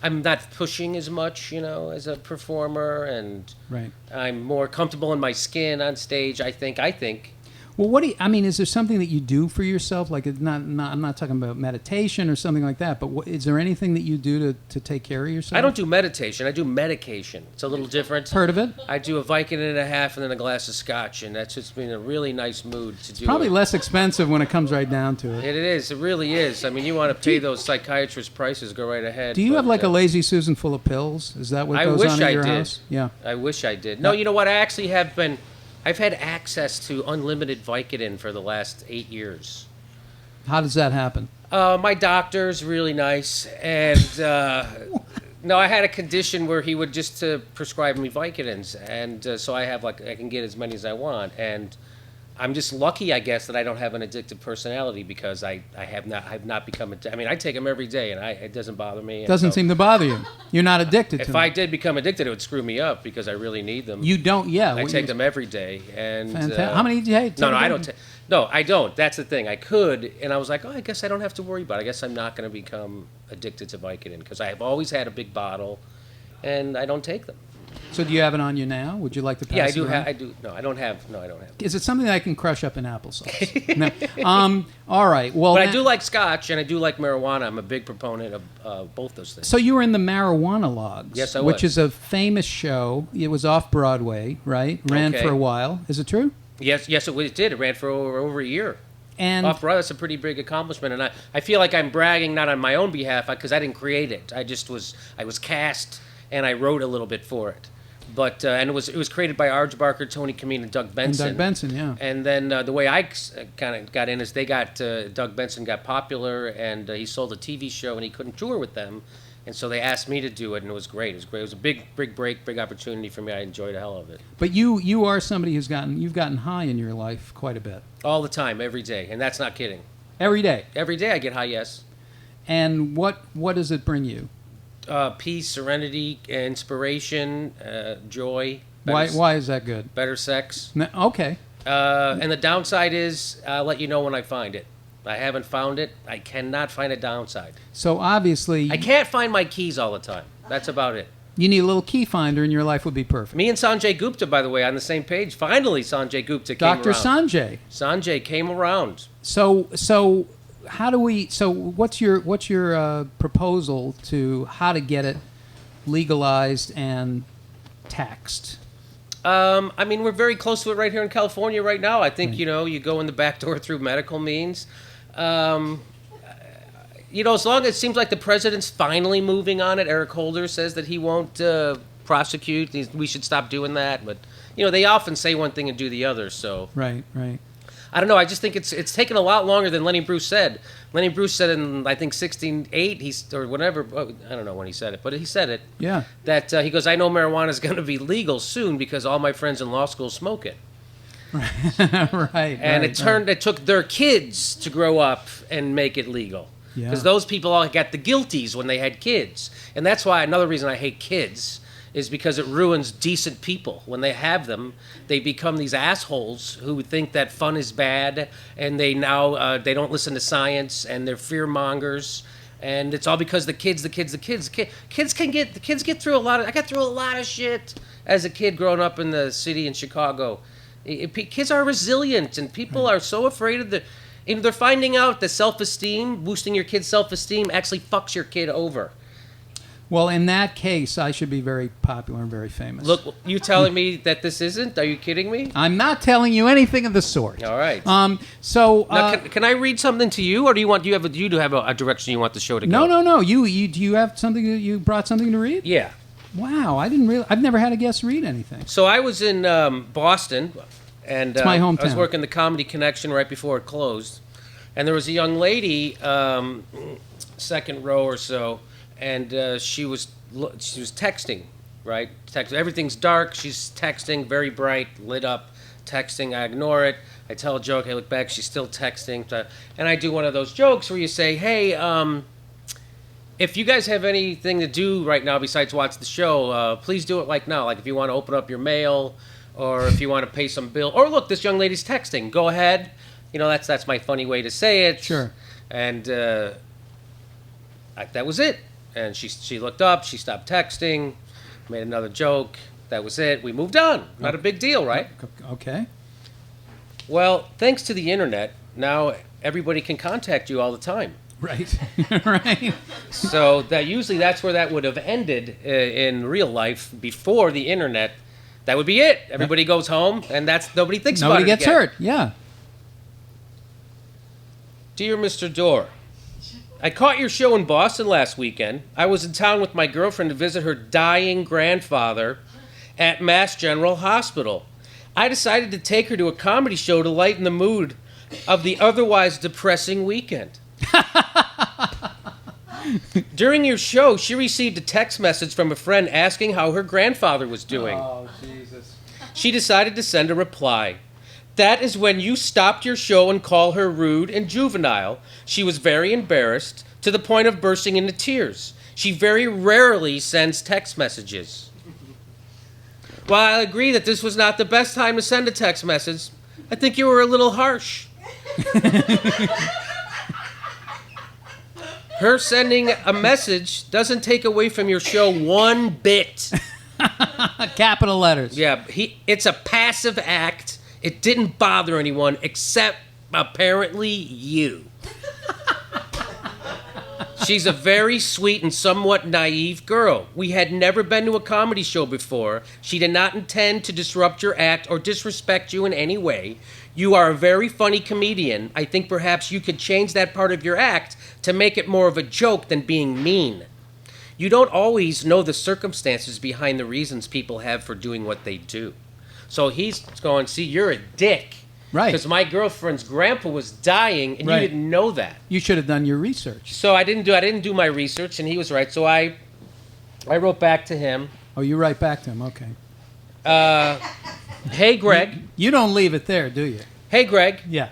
I'm not pushing as much, as a performer, and Right. I'm more comfortable in my skin on stage, I think. Well, is there something that you do for yourself? Like, it's I'm not talking about meditation or something like that, but is there anything that you do to take care of yourself? I don't do meditation. I do medication. It's a little different. Heard of it? I do a Vicodin and a half and then a glass of scotch, and that's just been a really nice mood to do. Probably less expensive when it comes right down to it. It is. It really is. I mean, you want to pay those psychiatrist prices, go right ahead. Do you have like a Lazy Susan full of pills? Is that what goes on at your house? Yeah. I wish I did. No, you know what? I actually have been... I've had access to unlimited Vicodin for the last 8 years. How does that happen? My doctor's really nice, and no, I had a condition where he would just prescribe me Vicodins, and so I can get as many as I want, and I'm just lucky, I guess, that I don't have an addictive personality because I have not become. I take them every day, and it doesn't bother me. Doesn't seem to bother you. You're not addicted to them. If I did become addicted, it would screw me up because I really need them. You don't, yeah. I take them every day, and How many do you take? No, I don't. No, I don't. That's the thing. I could, and I was like, I guess I don't have to worry about it. I guess I'm not going to become addicted to Vicodin because I have always had a big bottle, and I don't take them. So do you have it on you now? Would you like to pass Yeah, it around? I do. No, I don't have. Is it something that I can crush up in applesauce? No. All right. Well, but I do like scotch and I do like marijuana. I'm a big proponent of both those things. So you were in the Marijuana Logs. Yes, I was. Which is a famous show. It was off Broadway, right? Ran for a while. Is it true? Yes, it did. It ran for over a year. And off Broadway, that's a pretty big accomplishment. And I feel like I'm bragging not on my own behalf because I didn't create it. I was cast and I wrote a little bit for it. But and it was created by Arj Barker, Tony Kameen, and Doug Benson. And Doug Benson, yeah. And then the way I kind of got in is Doug Benson got popular, and he sold a TV show, and he couldn't tour with them, and so they asked me to do it, and it was great. It was a big break, big opportunity for me. I enjoyed the hell of it. But you are somebody you've gotten high in your life quite a bit. All the time, every day, and that's not kidding. Every day. Every day I get high, yes. And what does it bring you? Peace, serenity, inspiration, joy. Why is that good? Better sex. Okay. And the downside is I'll let you know when I find it. I haven't found it. I cannot find a downside. So obviously... I can't find my keys all the time. That's about it. You need a little key finder and your life would be perfect. Me and Sanjay Gupta, by the way, on the same page. Finally, Sanjay Gupta came around. Dr. Sanjay. Sanjay came around. So how do we? So what's your proposal to how to get it legalized and taxed? We're very close to it right here in California right now. I think you go in the back door through medical means. As long as it seems like the president's finally moving on it. Eric Holder says that he won't prosecute. We should stop doing that. But they often say one thing and do the other. So right. I don't know. I just think it's taken a lot longer than Lenny Bruce said. Lenny Bruce said in, I think, 1608, or whatever, I don't know when he said it, but he said it. Yeah. That he goes, I know marijuana is going to be legal soon because all my friends in law school smoke it. Right. And it took their kids to grow up and make it legal. Because those people all got the guilties when they had kids. And that's why another reason I hate kids is because it ruins decent people. When they have them, they become these assholes who think that fun is bad, and they don't listen to science, and they're fear mongers, and it's all because the kids get through a lot of. I got through a lot of shit as a kid growing up in the city in Chicago. Kids are resilient, and people are so afraid of the. They're finding out that self-esteem, boosting your kid's self-esteem, actually fucks your kid over. Well, in that case, I should be very popular and very famous. Look, you telling me that this isn't? Are you kidding me? I'm not telling you anything of the sort. All right. So now, can I read something to you, or do you have a direction you want the show to go? No. Do you have something? You brought something to read? Yeah. Wow, I've never had a guest read anything. So I was in Boston, and it's my hometown. I was working the Comedy Connection right before it closed, and there was a young lady, second row or so. And she was texting, right? Everything's dark. She's texting, very bright, lit up, texting. I ignore it. I tell a joke. I look back. She's still texting. And I do one of those jokes where you say, hey, if you guys have anything to do right now besides watch the show, please do it like now. Like if you want to open up your mail or if you want to pay some bill. Or look, this young lady's texting. Go ahead. You know, that's my funny way to say it. Sure. And that was it. And she looked up. She stopped texting. Made another joke. That was it. We moved on. Not a big deal, right? Okay. Well, thanks to the internet, now everybody can contact you all the time. Right. Right. So that's where that would have ended in real life before the internet. That would be it. Everybody goes home, and nobody thinks about it. Nobody gets hurt. Yeah. Dear Mr. Dore, I caught your show in Boston last weekend. I was in town with my girlfriend to visit her dying grandfather at Mass General Hospital. I decided to take her to a comedy show to lighten the mood of the otherwise depressing weekend. During your show, she received a text message from a friend asking how her grandfather was doing. Oh, Jesus. She decided to send a reply. That is when you stopped your show and called her rude and juvenile. She was very embarrassed, to the point of bursting into tears. She very rarely sends text messages. While I agree that this was not the best time to send a text message, I think you were a little harsh. Her sending a message doesn't take away from your show one bit. Capital letters. Yeah, it's a passive act. It didn't bother anyone except apparently you. She's a very sweet and somewhat naive girl. We had never been to a comedy show before. She did not intend to disrupt your act or disrespect you in any way. You are a very funny comedian. I think perhaps you could change that part of your act to make it more of a joke than being mean. You don't always know the circumstances behind the reasons people have for doing what they do. So he's going, see, you're a dick. Right. Because my girlfriend's grandpa was dying, and Right. you didn't know that. You should have done your research. So I didn't do my research, and he was right. So I wrote back to him. Oh, you write back to him. Okay. Hey, Greg. You don't leave it there, do you? Hey, Greg. Yeah.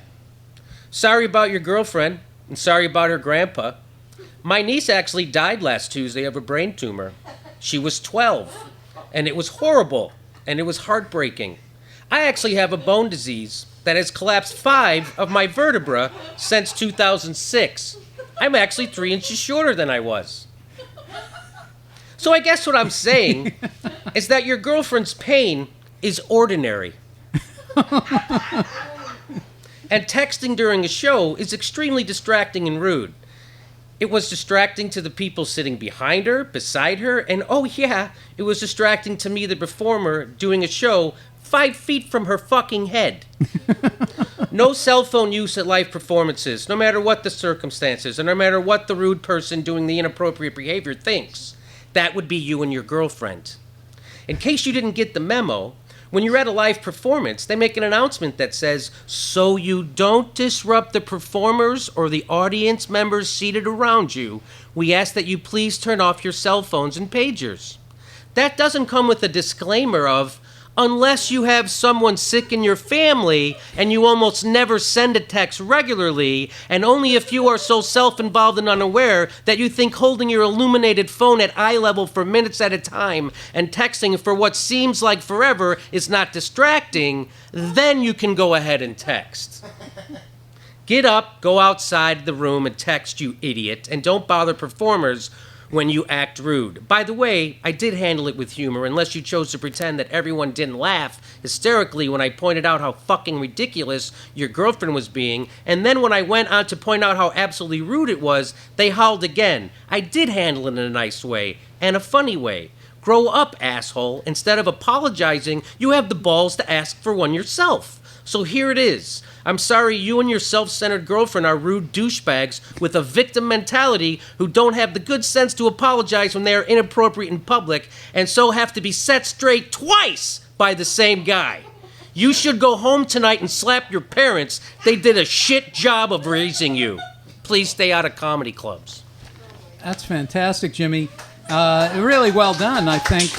Sorry about your girlfriend, and sorry about her grandpa. My niece actually died last Tuesday of a brain tumor. She was 12, and it was horrible, and it was heartbreaking. I actually have a bone disease that has collapsed 5 of my vertebrae since 2006. I'm actually 3 inches shorter than I was. So I guess what I'm saying is that your girlfriend's pain is ordinary. And texting during a show is extremely distracting and rude. It was distracting to the people sitting behind her, beside her, and oh yeah, it was distracting to me, the performer, doing a show 5 feet from her fucking head. No cell phone use at live performances, no matter what the circumstances, and no matter what the rude person doing the inappropriate behavior thinks. That would be you and your girlfriend. In case you didn't get the memo, when you're at a live performance, they make an announcement that says, so you don't disrupt the performers or the audience members seated around you, we ask that you please turn off your cell phones and pagers. That doesn't come with a disclaimer of, unless you have someone sick in your family and you almost never send a text regularly, and only if you are so self-involved and unaware that you think holding your illuminated phone at eye level for minutes at a time and texting for what seems like forever is not distracting, then you can go ahead and text. Get up, go outside the room and text, you idiot, and don't bother performers when you act rude. By the way, I did handle it with humor, unless you chose to pretend that everyone didn't laugh hysterically when I pointed out how fucking ridiculous your girlfriend was being, and then when I went on to point out how absolutely rude it was, they howled again. I did handle it in a nice way, and a funny way. Grow up, asshole. Instead of apologizing, you have the balls to ask for one yourself. So here it is. I'm sorry you and your self-centered girlfriend are rude douchebags with a victim mentality who don't have the good sense to apologize when they are inappropriate in public and so have to be set straight twice by the same guy. You should go home tonight and slap your parents. They did a shit job of raising you. Please stay out of comedy clubs. That's fantastic, Jimmy. Really well done, I think.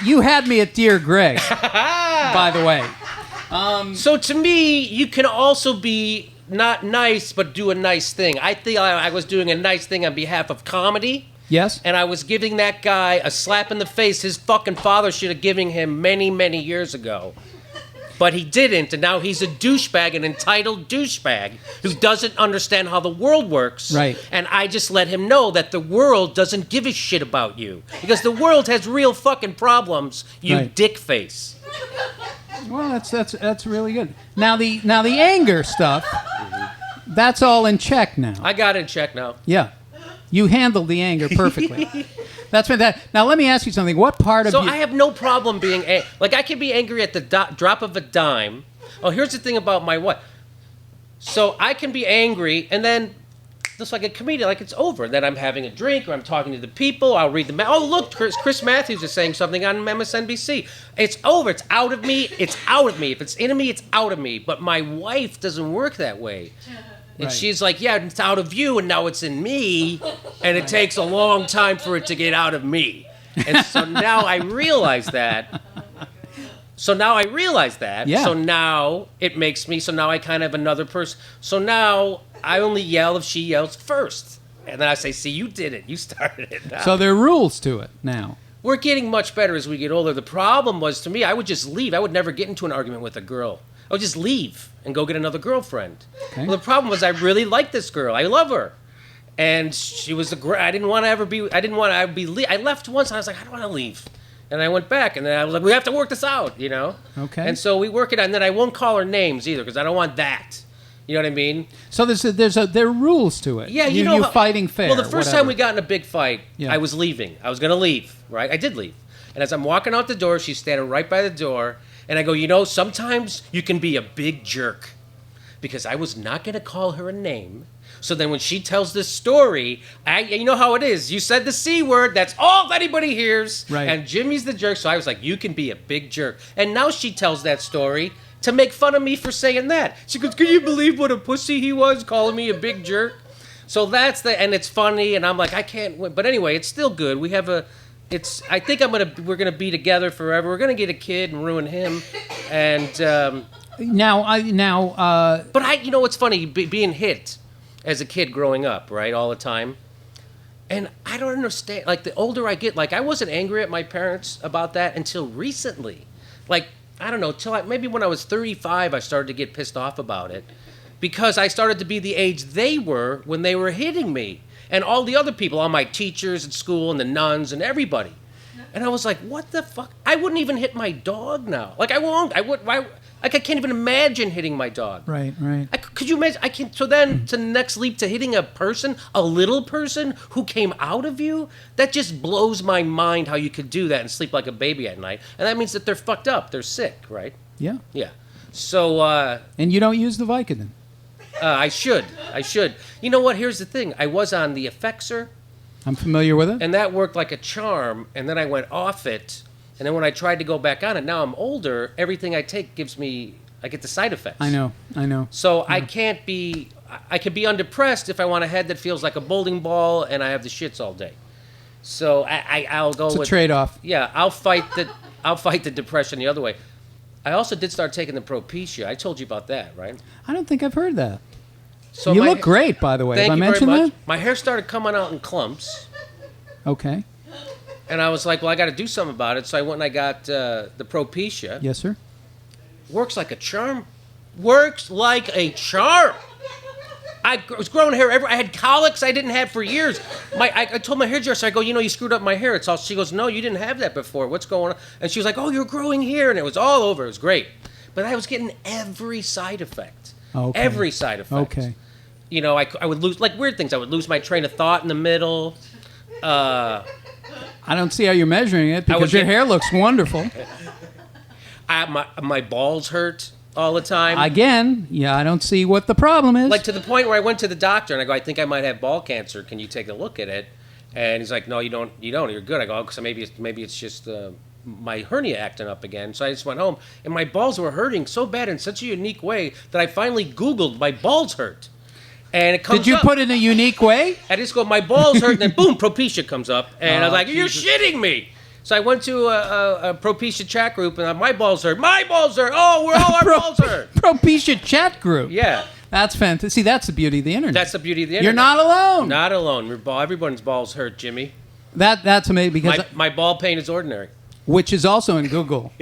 You had me at Dear Greg, by the way. So to me, you can also be not nice, but do a nice thing. I think I was doing a nice thing on behalf of comedy. Yes? And I was giving that guy a slap in the face his fucking father should have given him many, many years ago. But he didn't, and now he's a douchebag, an entitled douchebag, who doesn't understand how the world works. Right. And I just let him know that the world doesn't give a shit about you. Because the world has real fucking problems, you Right. dick face. Well, that's really good. Now the anger stuff, that's all in check now. I got it in check now. Yeah. You handled the anger perfectly. That's fantastic. Now, let me ask you something. What part of So you... I have no problem being like I can be angry at the drop of a dime. Oh, here's the thing about my wife. So I can be angry, and then just like a comedian, like it's over. And then I'm having a drink, or I'm talking to the people. I'll read the oh look, Chris Matthews is saying something on MSNBC. It's over. It's out of me. It's out of me. If it's in me, it's out of me. But my wife doesn't work that way. And Right. she's like, yeah, it's out of you, and now it's in me, and it takes a long time for it to get out of me. And so now I realize that. Yeah. So now it makes me, so now I kind of have another person. So now I only yell if she yells first. And then I say, see, you did it. You started it. Now. So there are rules to it now. We're getting much better as we get older. The problem was, to me, I would just leave. I would never get into an argument with a girl. I would just leave and go get another girlfriend. Okay. Well, the problem was I really liked this girl. I love her. And she was I didn't want to ever be, I left once and I was like, I don't want to leave. And I went back and then I was like, we have to work this out, you know? Okay. And so we work it out. And then I won't call her names either because I don't want that. You know what I mean? So there are rules to it. Yeah, you're fighting fair. Well, the first whatever. time we got in a big fight, Yeah. I was leaving. I was going to leave, right? I did leave. And as I'm walking out the door, she's standing right by the door. And I go, you know, sometimes you can be a big jerk. Because I was not going to call her a name. So then when she tells this story, you know how it is. You said the C word. That's all anybody hears. Right. And Jimmy's the jerk. So I was like, you can be a big jerk. And now she tells that story to make fun of me for saying that. She goes, can you believe what a pussy he was, calling me a big jerk? So that's and it's funny. And I'm like, I can't win. But anyway, it's still good. We have I think we're gonna be together forever. We're gonna get a kid and ruin him. And, but you know what's funny? Being hit as a kid growing up, right, all the time. And I don't understand. Like, the older I get, like, I wasn't angry at my parents about that until recently. Like, I don't know, maybe when I was 35, I started to get pissed off about it. Because I started to be the age they were when they were hitting me. And all the other people, all my teachers at school and the nuns and everybody. And I was like, what the fuck? I wouldn't even hit my dog now. Like, I won't. I can't even imagine hitting my dog. Right. Could you imagine? I can. So then, to the next leap, to hitting a little person who came out of you, that just blows my mind how you could do that and sleep like a baby at night. And that means that they're fucked up. They're sick, right? Yeah. Yeah. So. And you don't use the Vicodin. I should. You know what? Here's the thing. I was on the Effexor. I'm familiar with it. And that worked like a charm. And then I went off it. And then when I tried to go back on it, now I'm older, everything I take I get the side effects. I know. So I can be undepressed if I want a head that feels like a bowling ball and I have the shits all day. So I'll go with... It's a trade-off. Yeah, I'll fight the depression the other way. I also did start taking the Propecia. I told you about that, right? I don't think I've heard that. So you look great, by the way. Thank Have I you very mentioned much. that? My hair started coming out in clumps. Okay. And I was like, well, I got to do something about it. So I went and I got the Propecia. Yes, sir. Works like a charm. Works like a charm. I was growing hair I had colics I didn't have for years. I told my hairdresser, I go, you know, you screwed up my hair. It's all. She goes, no, you didn't have that before. What's going on? And she was like, oh, you're growing hair. And it was all over. It was great. But I was getting every side effect. Okay. Every side effect. Okay. You know, I would lose, like weird things. I would lose my train of thought in the middle. I don't see how you're measuring it because your hair looks wonderful. My balls hurt all the time. Again, yeah, I don't see what the problem is. Like to the point where I went to the doctor and I go, I think I might have ball cancer. Can you take a look at it? And he's like, no, you don't. You're good. I go, because maybe it's just my hernia acting up again. So I just went home and my balls were hurting so bad in such a unique way that I finally Googled my balls hurt. And it comes up. Did you put it in a unique way? I just go, my balls hurt, and then boom, Propecia comes up. And I was like, you're shitting me. So I went to a Propecia chat group, and my balls hurt. My balls hurt. Oh, we're all our balls hurt. Propecia chat group. Yeah. That's fantastic. See, that's the beauty of the internet. That's the beauty of the internet. You're not alone. Not alone. Everyone's balls hurt, Jimmy. That's amazing because my ball pain is ordinary. Which is also in Google.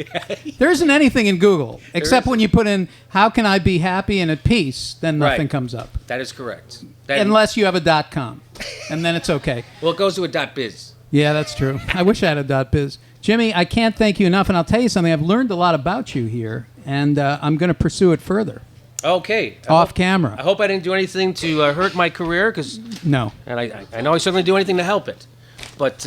There isn't anything in Google except when you put in "How can I be happy and at peace?" Then nothing comes up. That is correct. Unless you have a .com, and then it's okay. Well, it goes to a .biz. Yeah, that's true. I wish I had a .biz. Jimmy, I can't thank you enough, and I'll tell you something. I've learned a lot about you here, and I'm going to pursue it further. Okay. Off camera. I hope I didn't do anything to hurt my career, No. And I know I certainly do anything to help it. But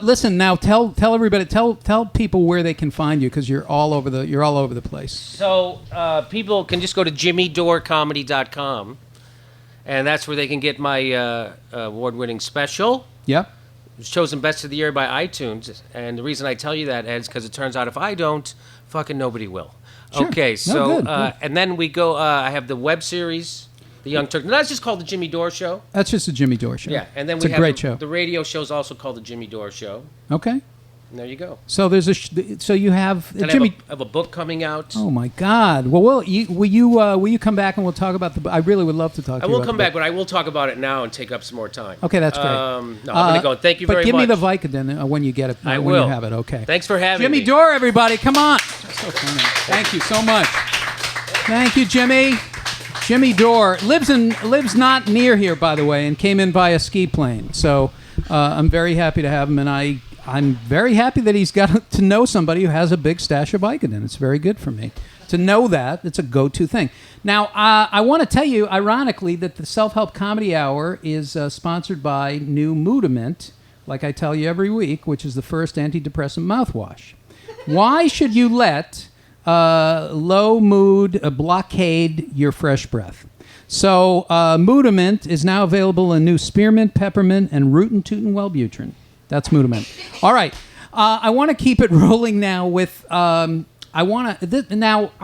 listen now. Tell everybody. Tell people where they can find you because you're all over the place. So people can just go to jimmydorcomedy.com, and that's where they can get my award-winning special. Yep. It was chosen Best of the Year by iTunes, and the reason I tell you that is because it turns out if I don't, fucking nobody will. Sure. Okay, so good. and then we go. I have the web series. The Young Turk. No, that's just called the Jimmy Dore Show. That's just a Jimmy Dore show. Yeah, and then it's we a have great show. The radio show is also called the Jimmy Dore Show. Okay. And there you go. So there's so you have And Jimmy. I have a book coming out. Oh my God! Well, will you come back and we'll talk about the? I really would love to talk. I will come back, but I will talk about it now and take up some more time. Okay, that's great. No, I'm going to go. Thank you very much. But give me the Vicodin when you get it. I when will. you have it. Okay. Thanks for having Jimmy me. Dore, everybody, come on. So funny. Thank you so much. Thank you, Jimmy. Jimmy Dore lives not near here, by the way, and came in by a ski plane. So I'm very happy to have him, and I'm very happy that he's got to know somebody who has a big stash of Vicodin. It's very good for me to know that. It's a go-to thing. Now, I want to tell you, ironically, that the Self-Help Comedy Hour is sponsored by New Moodament, like I tell you every week, which is the first antidepressant mouthwash. Why should you let low mood blockade your fresh breath? So Moodament is now available in new spearmint, peppermint, and rootin' tootin' Wellbutrin. That's Moodament. All right. I want to keep it rolling now with... now, I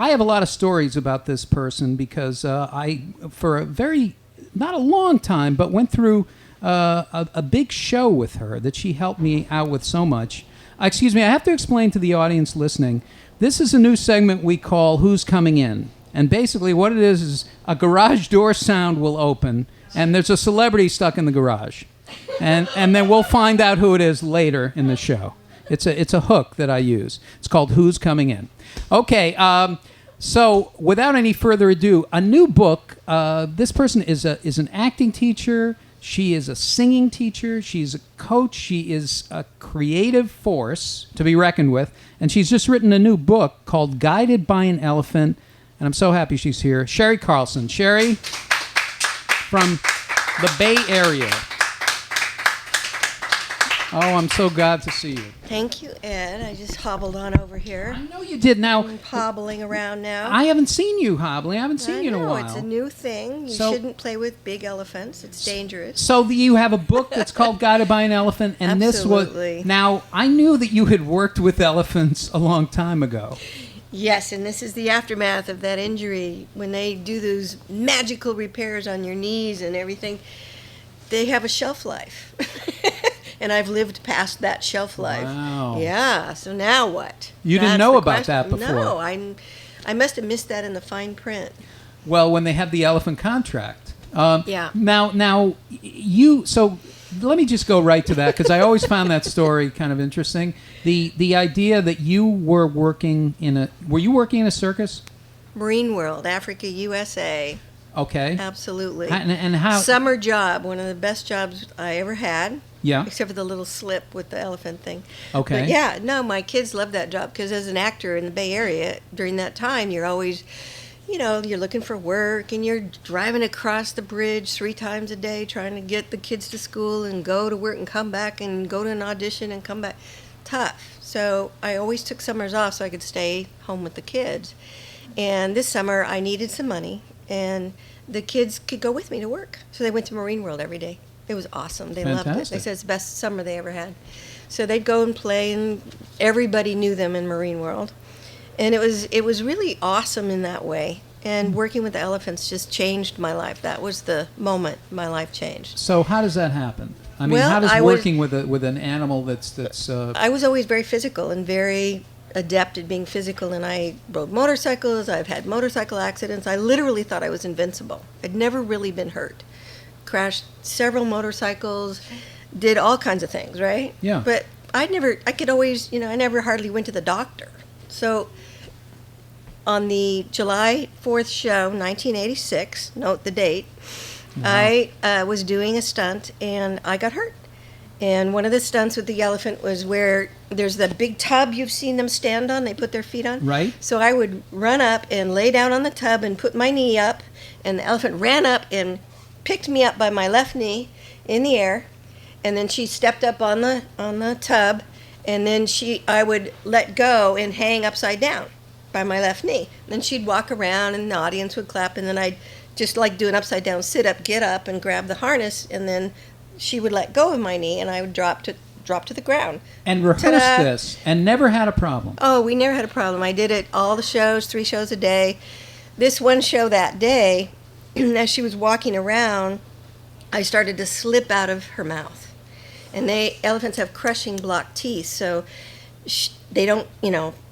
have a lot of stories about this person because I, for a very, not a long time, but went through a big show with her that she helped me out with so much. Excuse me, I have to explain to the audience listening. This is a new segment we call Who's Coming In? And basically what it is a garage door sound will open, and there's a celebrity stuck in the garage. And then we'll find out who it is later in the show. It's a hook that I use. It's called Who's Coming In? Okay, so without any further ado, a new book. This person is an acting teacher. She is a singing teacher. She's a coach. She is a creative force to be reckoned with. And she's just written a new book called Guided by an Elephant. And I'm so happy she's here. Shari Carlson. Shari from the Bay Area. Oh, I'm so glad to see you. Thank you, Ed. I just hobbled on over here. I know you did. Now, I'm hobbling around now. I haven't seen you hobbling. I haven't seen you in a while. It's a new thing. You shouldn't play with big elephants. It's dangerous. So you have a book that's called Guided by an Elephant, and Absolutely. this was... Now, I knew that you had worked with elephants a long time ago. Yes, and this is the aftermath of that injury. When they do those magical repairs on your knees and everything, they have a shelf life. And I've lived past that shelf life. Wow. Yeah, so now what? You didn't That's know the about question. that before. No, I must have missed that in the fine print. Well, when they have the elephant contract. Yeah. Now, you... So let me just go right to that, because I always found that story kind of interesting. The idea that you were working in a... Were you working in a circus? Marine World, Africa, USA. Okay. Absolutely. And how... Summer job, one of the best jobs I ever had. Yeah. Except for the little slip with the elephant thing. Okay. But yeah, no, my kids loved that job because as an actor in the Bay Area, during that time, you're always, you're looking for work and you're driving across the bridge 3 times a day trying to get the kids to school and go to work and come back and go to an audition and come back. Tough. So I always took summers off so I could stay home with the kids. And this summer I needed some money and the kids could go with me to work. So they went to Marine World every day. It was awesome. They loved it. They said it's the best summer they ever had. So they'd go and play, and everybody knew them in Marine World. And it was really awesome in that way. And working with the elephants just changed my life. That was the moment my life changed. So how does that happen? I mean, Well, how does I was- working with an animal that's I was always very physical and very adept at being physical, and I rode motorcycles. I've had motorcycle accidents. I literally thought I was invincible. I'd never really been hurt. Crashed several motorcycles, did all kinds of things, right? Yeah. But I could always, I never hardly went to the doctor. So on the July 4th show, 1986, note the date, I was doing a stunt and I got hurt. And one of the stunts with the elephant was where there's the big tub you've seen them stand on, they put their feet on. Right. So I would run up and lay down on the tub and put my knee up, and the elephant ran up and picked me up by my left knee in the air, and then she stepped up on the tub, and then I would let go and hang upside down by my left knee. Then she'd walk around and the audience would clap, and then I'd just like do an upside down sit up, get up and grab the harness, and then she would let go of my knee and I would drop to the ground. and rehearse Ta-da. this and never had a problem. Oh, we never had a problem. I did it all the shows, 3 shows a day. This one show that day, as she was walking around, I started to slip out of her mouth. And elephants have crushing block teeth, so they don't,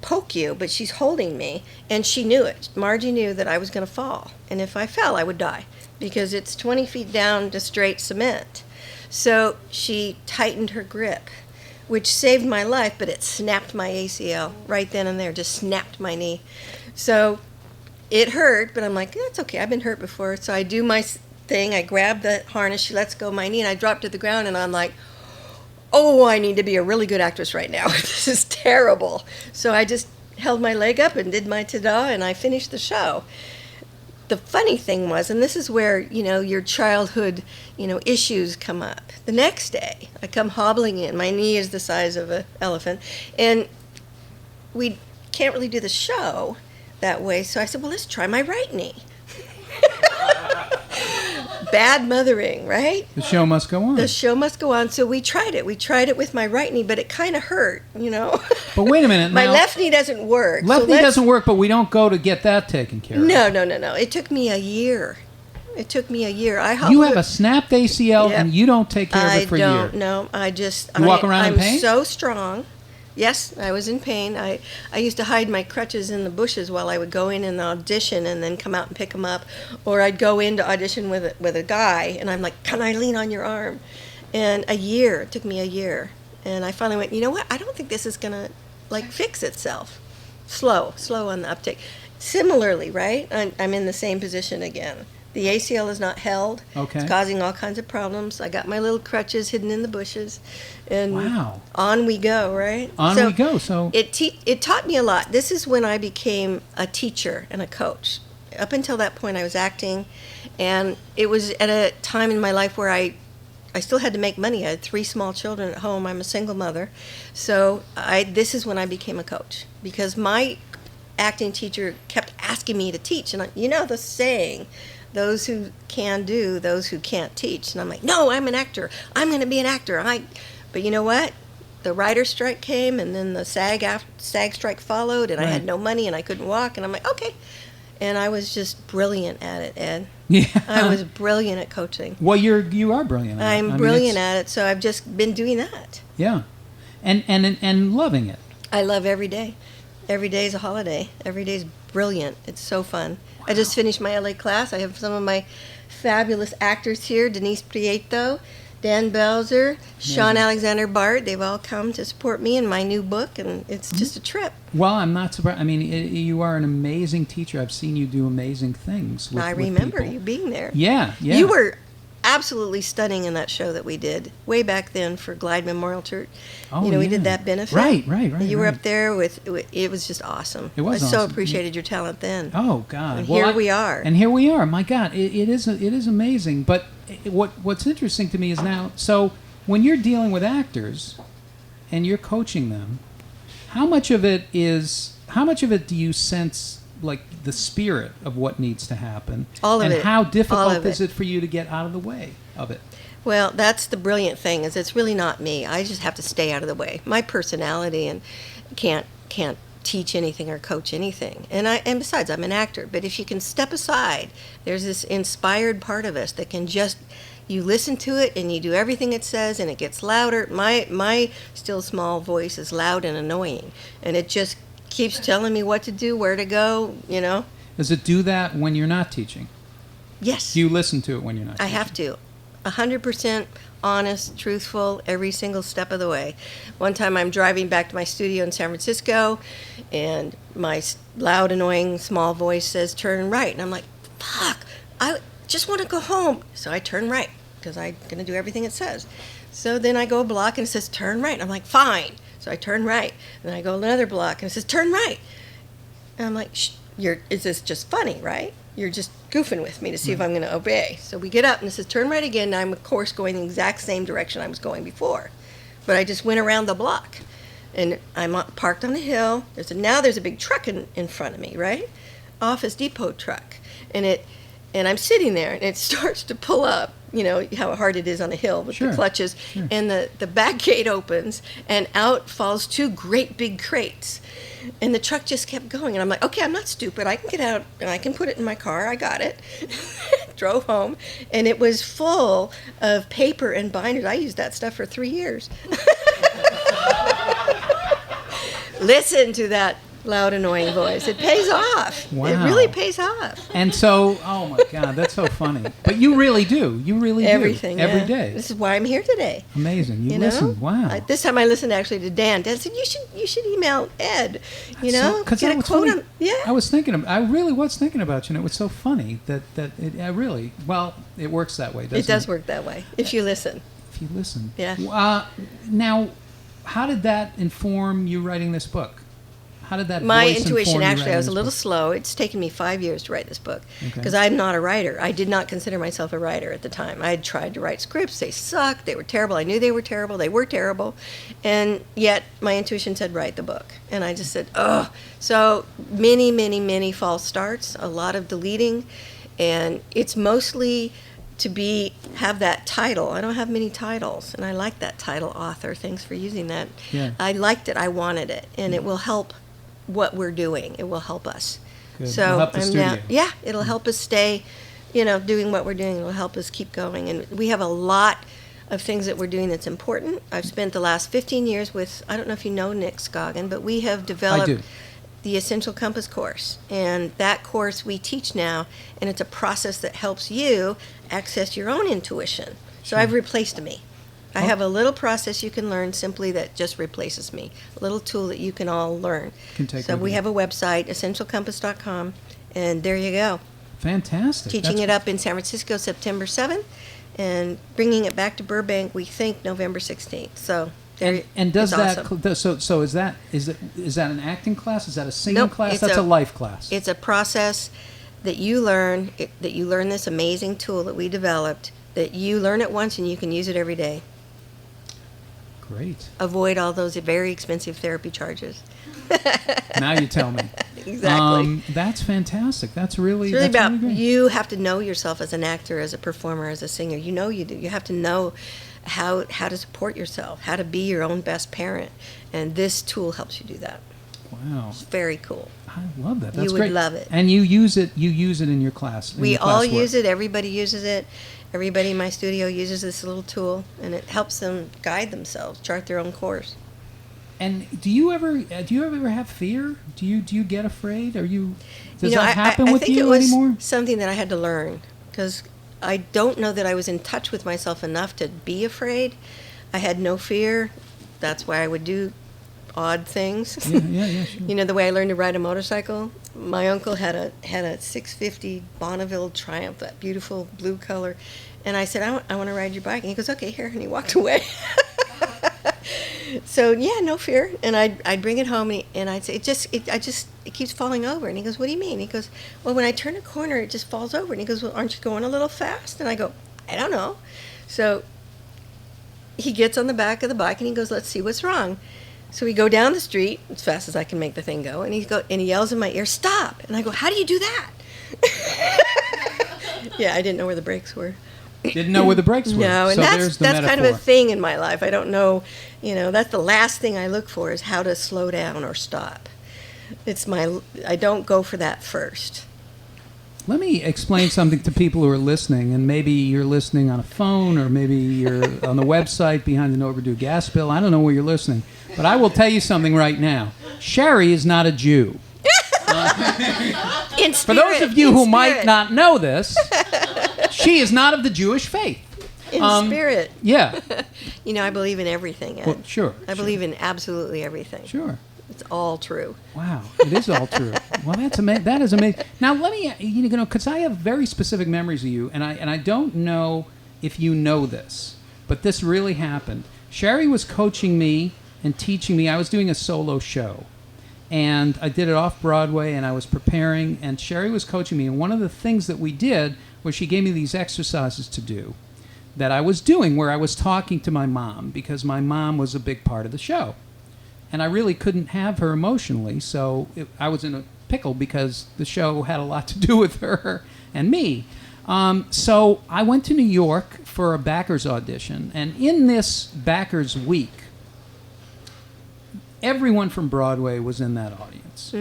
poke you, but she's holding me, and she knew it. Margie knew that I was going to fall, and if I fell, I would die, because it's 20 feet down to straight cement. So she tightened her grip, which saved my life, but it snapped my ACL right then and there, just snapped my knee. So it hurt, but I'm like, it's okay, I've been hurt before. So I do my thing, I grab the harness, she lets go of my knee, and I drop to the ground, and I'm like, oh, I need to be a really good actress right now. This is terrible. So I just held my leg up and did my ta-da, and I finished the show. The funny thing was, and this is where, your childhood, issues come up. The next day, I come hobbling in. My knee is the size of an elephant, and we can't really do the show that way. So I said, well, let's try my right knee. Bad mothering, right? The show must go on. The show must go on. So we tried it. We tried it with my right knee, but it kind of hurt, But wait a minute. My now, left knee doesn't work. left knee doesn't work, but we don't go to get that taken care of. No. It took me a year. You have a snapped ACL Yeah. and you don't take care of it for a year. I don't know. You walk around in pain? I'm so strong. Yes, I was in pain. I used to hide my crutches in the bushes while I would go in and audition and then come out and pick them up. Or I'd go in to audition with a guy, and I'm like, can I lean on your arm? And it took me a year. And I finally went, you know what? I don't think this is going to, fix itself. Slow on the uptake. Similarly, right? I'm in the same position again. The ACL is not held. Okay. It's causing all kinds of problems. I got my little crutches hidden in the bushes. And Wow. on we go, right? On we go. So It taught me a lot. This is when I became a teacher and a coach. Up until that point, I was acting, and it was at a time in my life where I still had to make money. I had 3 small children at home. I'm a single mother. So this is when I became a coach, because my acting teacher kept asking me to teach. And the saying, those who can do, those who can't teach. And I'm like, no, I'm an actor. I'm going to be an actor. But you know what? The writer's strike came, and then the SAG strike followed, and I had no money, and I couldn't walk. And I'm like, okay. And I was just brilliant at it, Ed. yeah. I was brilliant at coaching. Well, you are brilliant at it. I'm brilliant at it, so I've just been doing that. Yeah. And loving it. I love every day. Every day is a holiday. Every day is brilliant. It's so fun. Wow. I just finished my LA class. I have some of my fabulous actors here, Denise Prieto, Dan Belzer, Sean Alexander Bart. They've all come to support me in my new book, and it's just a trip. Well, I'm not surprised. I mean, you are an amazing teacher. I've seen you do amazing things with I remember people. you being there. Yeah. You were absolutely stunning in that show that we did way back then for Glide Memorial Church. Oh, we did that benefit. Right. You were up there it was just awesome. It was I so awesome. appreciated your talent then. Oh God! And here we are. And here we are. My God, it is amazing. But what's interesting to me is now. So when you're dealing with actors, and you're coaching them, how much of it do you sense, like the spirit of what needs to happen? All of and it. how difficult All of is it for you to get out of the way of it? Well, that's the brilliant thing, is it's really not me. I just have to stay out of the way. My personality and can't teach anything or coach anything. And besides, I'm an actor. But if you can step aside, there's this inspired part of us that can just, you listen to it and you do everything it says and it gets louder. My still small voice is loud and annoying, and it just keeps telling me what to do, where to go, Does it do that when you're not teaching? Yes. Do you listen to it when you're not I teaching? have to. 100% honest, truthful, every single step of the way. One time I'm driving back to my studio in San Francisco, and my loud, annoying, small voice says, turn right. And I'm like, fuck, I just want to go home. So I turn right, because I'm going to do everything it says. So then I go a block, and it says, turn right. I'm like, fine. So I turn right. And then I go another block, and it says, turn right. And I'm like, is this just funny, right? You're just goofing with me to see if I'm going to obey. So we get up, and it says, turn right again. And I'm, of course, going the exact same direction I was going before. But I just went around the block. And I'm parked on a hill. Now there's a big truck in front of me, right? Office Depot truck. And I'm sitting there, and it starts to pull up. You know how hard it is on a hill with the clutches. Sure. And the back gate opens, and out falls 2 great big crates. And the truck just kept going. And I'm like, okay, I'm not stupid. I can get out, and I can put it in my car. I got it. Drove home, and it was full of paper and binders. I used that stuff for 3 years. Listen to that loud, annoying voice. It pays off. Wow. It really pays off. And so, oh my God, that's so funny. But you really do. You really Everything, do. Every day. This is why I'm here today. Amazing. You listen. Wow. This time I listened actually to Dan. Dan said, you should email Ed, get a quote on. Yeah. I really was thinking about you, and it was so funny that it works that way, doesn't it? It does work that way, if you listen. If you listen. Yeah. Now, how did that inform you writing this book? How did that My voice intuition, inform you actually, I was a writing little this slow. It's taken me 5 years to write this book because Okay. I'm not a writer. I did not consider myself a writer at the time. I had tried to write scripts. They sucked. They were terrible. I knew they were terrible. They were terrible. And yet my intuition said, write the book. And I just said, ugh. So many, many, many false starts, a lot of deleting. And it's mostly to have that title. I don't have many titles, and I like that title, author. Thanks for using that. Yeah. I liked it. I wanted it. And it will help what we're doing. It will help us. Good. So It'll help the studio. It'll help us stay, doing what we're doing. It'll help us keep going. And we have a lot of things that we're doing that's important. I've spent the last 15 years with, I don't know if you know Nick Scoggin, but we have developed I do. the Essential Compass course. And that course we teach now, and it's a process that helps you access your own intuition. So I've replaced me. I have a little process you can learn simply that just replaces me. A little tool that you can all learn. So we have a website, essentialcompass.com, and there you go. Fantastic. Teaching it up in San Francisco September 7th, and bringing it back to Burbank, we think November 16th. So and does it's that awesome. so is that an acting class? Is that a singing class? It's That's a life class. It's a process that you learn this amazing tool that we developed, that you learn it once and you can use it every day. Great. Avoid all those very expensive therapy charges. Now you tell me. Exactly. That's fantastic. It's really about great. You have to know yourself as an actor, as a performer, as a singer. You do. You have to know how to support yourself, how to be your own best parent, and this tool helps you do that. Wow. It's very cool. I love that. That's You would great. love it. And you use it in your class. We all use it. Everybody uses it. Everybody in my studio uses this little tool, and it helps them guide themselves, chart their own course. And do you ever have fear? Do you get afraid? Does that happen with you anymore? I think it was something that I had to learn, because I don't know that I was in touch with myself enough to be afraid. I had no fear. That's why I would do odd things. Yeah, sure. The way I learned to ride a motorcycle. My uncle had a 650 Bonneville Triumph, that beautiful blue color, and I said, I want to ride your bike. And he goes, okay, here, and he walked away. So no fear. And I'd bring it home, and I'd say, it keeps falling over. And he goes, what do you mean? He goes, well, when I turn a corner, it just falls over. And he goes, well, aren't you going a little fast? And I go, I don't know. So he gets on the back of the bike, and he goes, let's see what's wrong. So we go down the street as fast as I can make the thing go, and he yells in my ear, stop. And I go, how do you do that? Yeah, I didn't know where the brakes were. Didn't know where the brakes were. No, and so that's metaphor. kind of a thing in my life. I don't know, that's the last thing I look for, is how to slow down or stop. I don't go for that first. Let me explain something to people who are listening, and maybe you're listening on a phone, or maybe you're on the website behind an overdue gas bill. I don't know where you're listening, but I will tell you something right now. Shari is not a Jew. In spirit, for those of you who spirit. might not know this, she is not of the Jewish faith. In spirit. Yeah. I believe in everything, Ed. Well, sure. I believe in absolutely everything. Sure. It's all true. Wow, it is all true. Well, that's amazing. That is amazing. Now, let me, because I have very specific memories of you, and I don't know if you know this, but this really happened. Shari was coaching me and teaching me. I was doing a solo show, and I did it off Broadway, and I was preparing, and Shari was coaching me, and one of the things that we did was she gave me these exercises to do that I was doing, where I was talking to my mom, because my mom was a big part of the show. And I really couldn't have her emotionally, so I was in a pickle because the show had a lot to do with her and me. So I went to New York for a backers audition, and in this backers week, everyone from Broadway was in that audience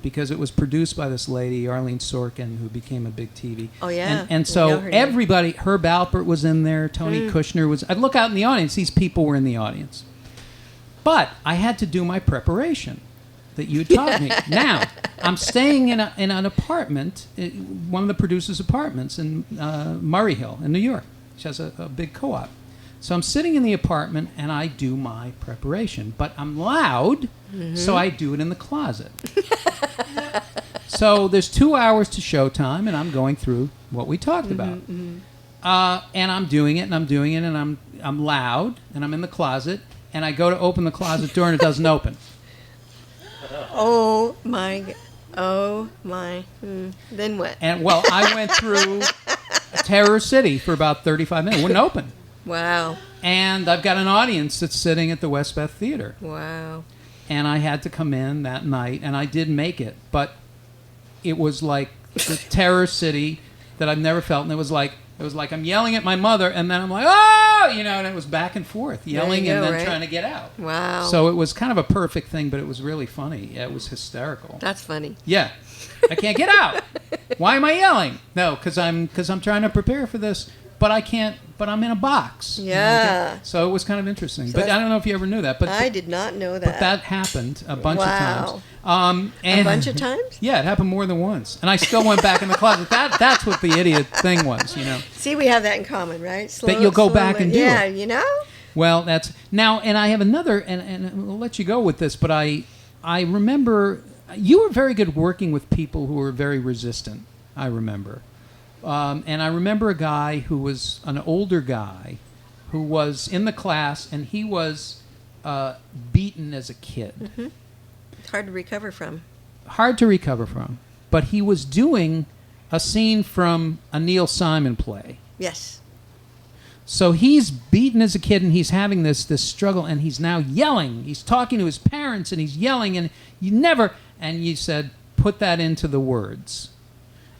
because it was produced by this lady, Arlene Sorkin, who became a big TV. Oh, yeah. And so everybody, Herb Alpert was in there, Tony Kushner was. I'd look out in the audience, these people were in the audience. But I had to do my preparation that you taught me. Now, I'm staying in an apartment, one of the producer's apartments in Murray Hill in New York. She has a big co-op. So I'm sitting in the apartment, and I do my preparation. But I'm loud, so I do it in the closet. So there's 2 hours to showtime, and I'm going through what we talked about. And I'm doing it, and I'm loud, and I'm in the closet. And I go to open the closet door, and it doesn't open. Oh, my. Then what? And, well, I went through Terror City for about 35 minutes. It wouldn't open. Wow. And I've got an audience that's sitting at the West Beth Theater. Wow. And I had to come in that night, and I did make it. But it was like the Terror City that I've never felt. And it was like I'm yelling at my mother, and then I'm like, oh! And it was back and forth, yelling and then trying to get out. Wow. So it was kind of a perfect thing, but it was really funny. It was hysterical. That's funny. Yeah. I can't get out. Why am I yelling? No, because I'm trying to prepare for this, but I can't, but I'm in a box. Yeah. So it was kind of interesting. So but I don't know if you ever knew that. But I did not know that. But that happened a bunch of times. And a bunch of times? Yeah, it happened more than once. And I still went back in the closet. That's what the idiot thing was, See, we have that in common, right? That you'll go back and do it. Yeah, Well, that's... Now, and I have another... And we'll let you go with this, but I remember... You were very good working with people who were very resistant, I remember. And I remember a guy who was an older guy who was in the class, and he was beaten as a kid. Mm-hmm. It's hard to recover from. But he was doing a scene from a Neil Simon play. Yes. So he's beaten as a kid, and he's having this struggle, and he's now yelling. He's talking to his parents, and he's yelling, and and you said, put that into the words.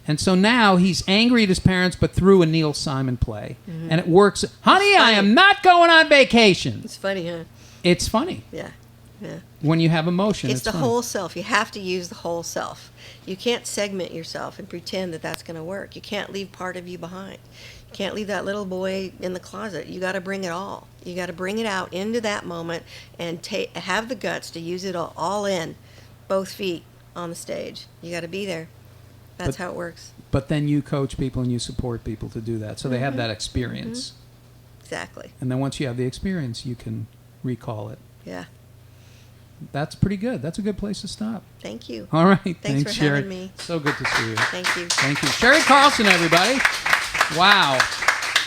And so now he's angry at his parents, but through a Neil Simon play. Mm-hmm. And it works. Honey, I am not going on vacation. It's funny, huh? It's funny. Yeah. When you have emotion, it's the funny. whole self. You have to use the whole self. You can't segment yourself and pretend that that's going to work. You can't leave part of you behind. You can't leave that little boy in the closet. You got to bring it all. You got to bring it out into that moment and have the guts to use it all in, both feet on the stage. You got to be there. That's how it works. But then you coach people and you support people to do that, so they have that experience. Mm-hmm. Exactly. And then once you have the experience, you can recall it. Yeah. That's pretty good. That's a good place to stop. Thank you. All right. Thanks, for Shari. having me. So good to see you. Thank you. Thank you. Shari Carlson, everybody. Wow.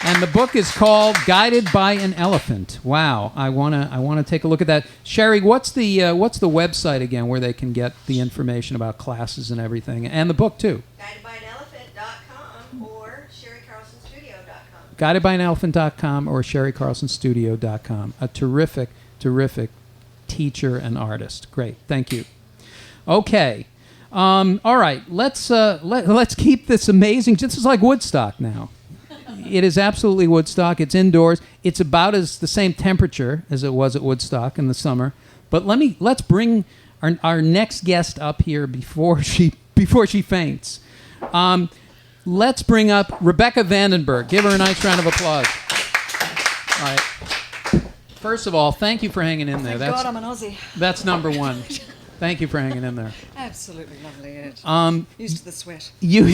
And the book is called Guided by an Elephant. Wow. I wanna take a look at that. Shari, what's the website again where they can get the information about classes and everything, and the book too? GuidedByAnElephant.com or ShariCarlsonStudio.com. GuidedByAnElephant.com or ShariCarlsonStudio.com. A terrific teacher and artist. Great. Thank you. Okay. All right. Let's keep this amazing. This is like Woodstock now. It is absolutely Woodstock. It's indoors. It's about the same temperature as it was at Woodstock in the summer. But let's bring our next guest up here before she faints. Let's bring up Rebekah Vandenburg. Give her a nice round of applause. All right. First of all, thank you for hanging in there. Thank God I'm an Aussie. That's number one. Thank you for hanging in there. Absolutely lovely, Ed. Used to the sweat. You're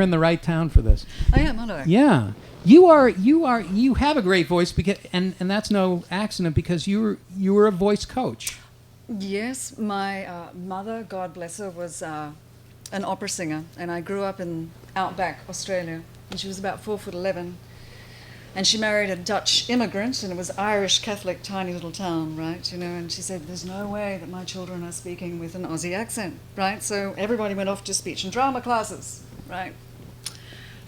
in the right town for this. I am, aren't I? Yeah. You have a great voice and that's no accident because you were a voice coach. Yes, my mother, God bless her, was an opera singer, and I grew up in outback Australia, and she was about 4'11", and she married a Dutch immigrant, and it was Irish Catholic, tiny little town, right? And she said, "There's no way that my children are speaking with an Aussie accent," right? So everybody went off to speech and drama classes, right?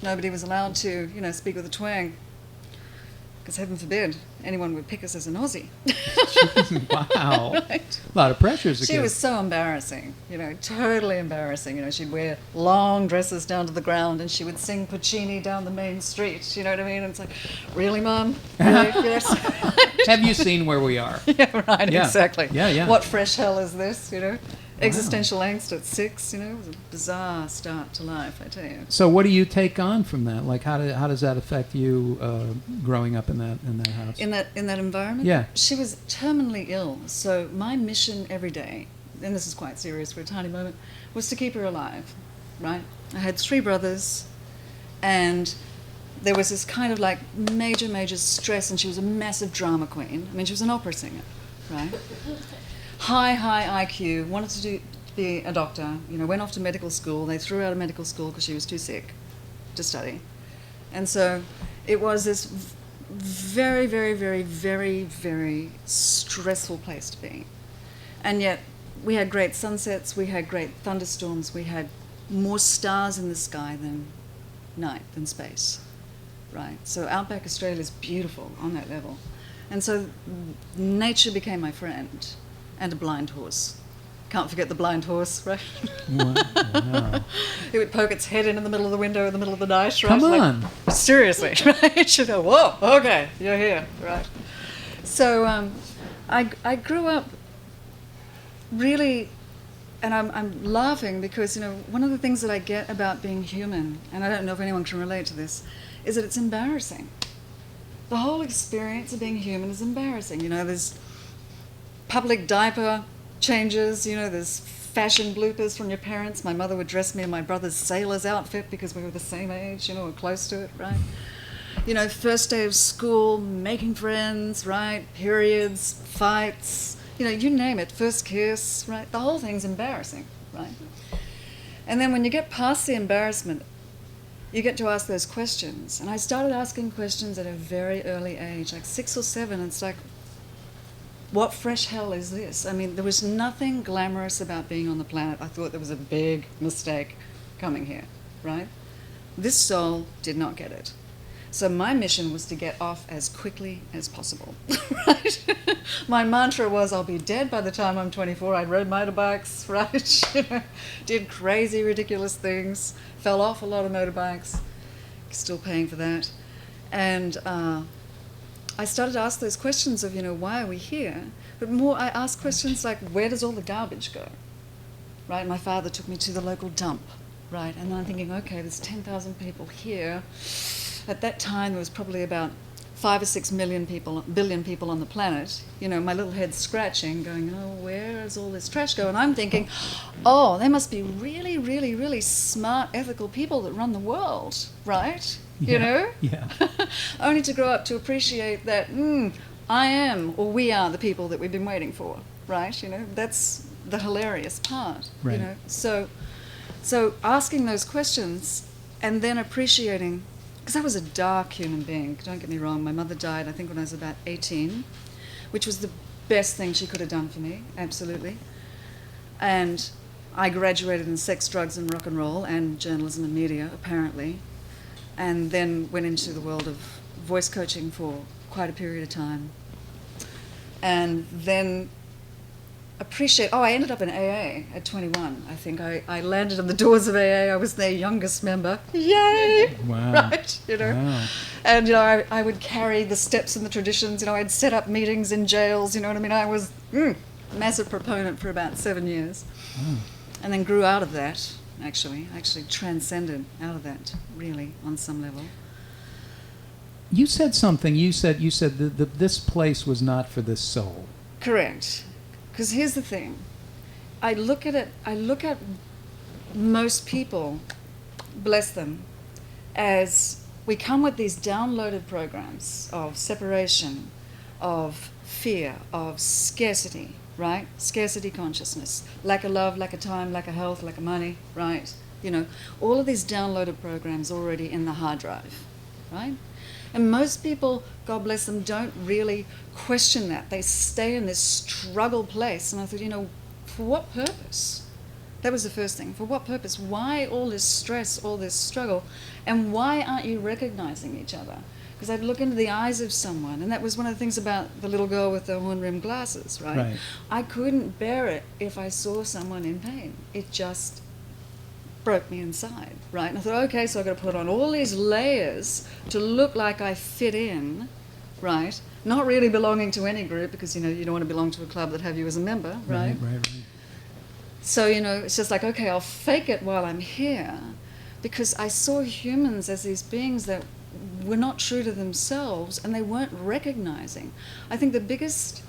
Nobody was allowed to, speak with a twang, because heaven forbid anyone would pick us as an Aussie. Wow. Right? A lot of pressure as a kid. She was so embarrassing, totally embarrassing. She'd wear long dresses down to the ground and she would sing Puccini down the main street, you know what I mean? And it's like, really, Mum? Really? Yes. Have you seen Where We Are? Yeah, right, Yeah. exactly. Yeah. What fresh hell is this, Existential angst at 6, it was a bizarre start to life, I tell you. So what do you take on from that? Like how does that affect you growing up in that house? In that environment? Yeah. She was terminally ill, so my mission every day, and this is quite serious for a tiny moment, was to keep her alive, right? I had 3 brothers, and there was this kind of like major stress, and she was a massive drama queen. I mean, she was an opera singer, right? High IQ, wanted to be a doctor, went off to medical school. They threw her out of medical school because she was too sick to study. And so it was this very, very, very, very, very stressful place to be. And yet we had great sunsets, we had great thunderstorms, we had more stars in the sky than night, than space, right? So outback Australia is beautiful on that level. And so nature became my friend. And a blind horse. Can't forget the blind horse, right? Wow. It would poke its head in the middle of the window in the middle of the night, right? Come on. Seriously, right? You'd go, whoa, okay, you're here, right? So I grew up really, and I'm laughing because, one of the things that I get about being human, and I don't know if anyone can relate to this, is that it's embarrassing. The whole experience of being human is embarrassing. There's public diaper changes, there's fashion bloopers from your parents. My mother would dress me in my brother's sailor's outfit because we were the same age, or close to it, right? First day of school, making friends, right? Periods, fights, you name it, first kiss, right? The whole thing's embarrassing, right? And then when you get past the embarrassment, you get to ask those questions. And I started asking questions at a very early age, like 6 or 7. It's like, what fresh hell is this? I mean, there was nothing glamorous about being on the planet. I thought there was a big mistake coming here, right? This soul did not get it. So my mission was to get off as quickly as possible, right? My mantra was, I'll be dead by the time I'm 24. I rode motorbikes, right? Did crazy, ridiculous things, fell off a lot of motorbikes, still paying for that. And I started to ask those questions of, why are we here? But more, I asked questions like, where does all the garbage go? Right? My father took me to the local dump, right? And then I'm thinking, okay, there's 10,000 people here. At that time, there was probably about 5 or 6 billion people on the planet. My little head's scratching, going, where does all this trash go? And I'm thinking, they must be really, really, really smart, ethical people that run the world, right? Yeah. Only to grow up to appreciate that I am, or we are, the people that we've been waiting for, right? That's the hilarious part, right. So asking those questions and then appreciating, because I was a dark human being, don't get me wrong. My mother died, I think, when I was about 18, which was the best thing she could have done for me, absolutely. And I graduated in sex, drugs, and rock and roll, and journalism and media, apparently. And then went into the world of voice coaching for quite a period of time. And then I ended up in AA at 21. I think I landed on the doors of AA. I was their youngest member. Yay! Wow. Right? Wow. And, I would carry the steps and the traditions. I'd set up meetings in jails, I mean? I was massive proponent for about 7 years, and then grew out of that. Actually transcended out of that, really, on some level. You said something. You said that this place was not for this soul. Correct. Because here's the thing. I look at most people, bless them, as we come with these downloaded programs of separation, of fear, of scarcity, right? Scarcity consciousness, lack of love, lack of time, lack of health, lack of money, right? You know, all of these downloaded programs already in the hard drive, right? And most people, God bless them, don't really question that. They stay in this struggle place. And I thought, you know, for what purpose? That was the first thing. For what purpose? Why all this stress, all this struggle? And why aren't you recognizing each other? Because I'd look into the eyes of someone, and that was one of the things about the little girl with the horn-rimmed glasses, right? I couldn't bear it if I saw someone in pain. It just broke me inside, right? And I thought, okay, so I've got to put on all these layers to look like I fit in, right? Not really belonging to any group, because, you know, you don't want to belong to a club that have you as a member, right? Right. So, you know, it's just like, okay, I'll fake it while I'm here, because I saw humans as these beings that were not true to themselves, and they weren't recognizing. I think the biggest,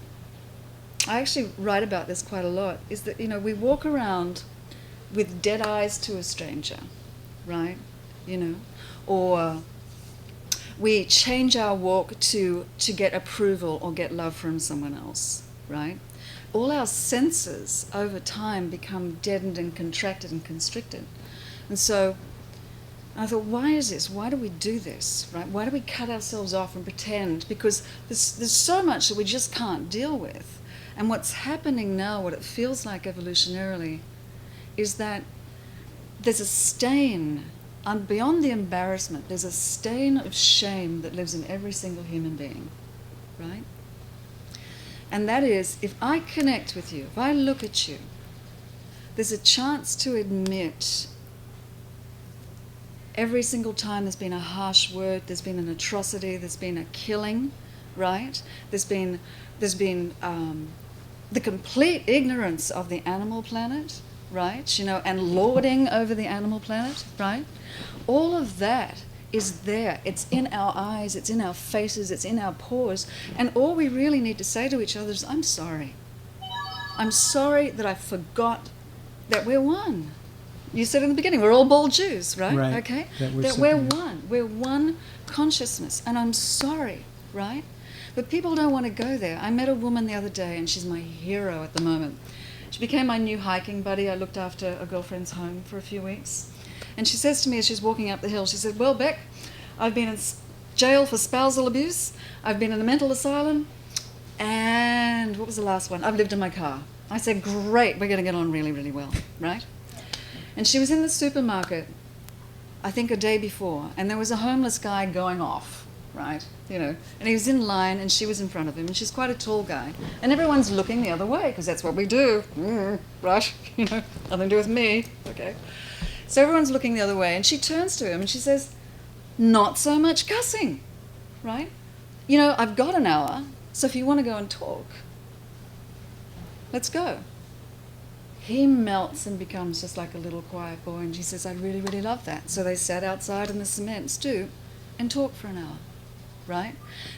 I actually write about this quite a lot, is that, you know, we walk around with dead eyes to a stranger, right? You know, or we change our walk to get approval or get love from someone else, right? All our senses over time become deadened and contracted and constricted. And so I thought, why is this? Why do we do this, right? Why do we cut ourselves off and pretend? Because there's so much that we just can't deal with. And what's happening now, what it feels like evolutionarily, is that there's a stain, beyond the embarrassment, there's a stain of shame that lives in every single human being, right? And that is, if I connect with you, if I look at you, there's a chance to admit every single time there's been a harsh word, there's been an atrocity, there's been a killing, right? There's been the complete ignorance of the animal planet, right? You know, and lording over the animal planet, right? All of that is there. It's in our eyes, it's in our faces, it's in our pores. And all we really need to say to each other is, I'm sorry. I'm sorry that I forgot that we're one. You said in the beginning, we're all bald Jews, right? Right. Okay? That We're one. We're one consciousness. And I'm sorry, right? But people don't want to go there. I met a woman the other day, and she's my hero at the moment. She became my new hiking buddy. I looked after a girlfriend's home for a few weeks. And she says to me as she's walking up the hill, she said, well, Beck, I've been in jail for spousal abuse. I've been in a mental asylum. And what was the last one? I've lived in my car. I said, great, we're going to get on really, really well, right? And she was in the supermarket, I think a day before, and there was a homeless guy going off, right? You know, and he was in line, and she was in front of him, and she's quite a tall guy. And everyone's looking the other way, because that's what we do, right? You know, nothing to do with me, okay? So everyone's looking the other way, and she turns to him, and she says, not so much cussing, right? You know, I've got an hour, so if you want to go and talk, let's go. He melts and becomes just like a little quiet boy, and she says, I really, really love that. So they sat outside in the cement stoop and talked for an hour, right?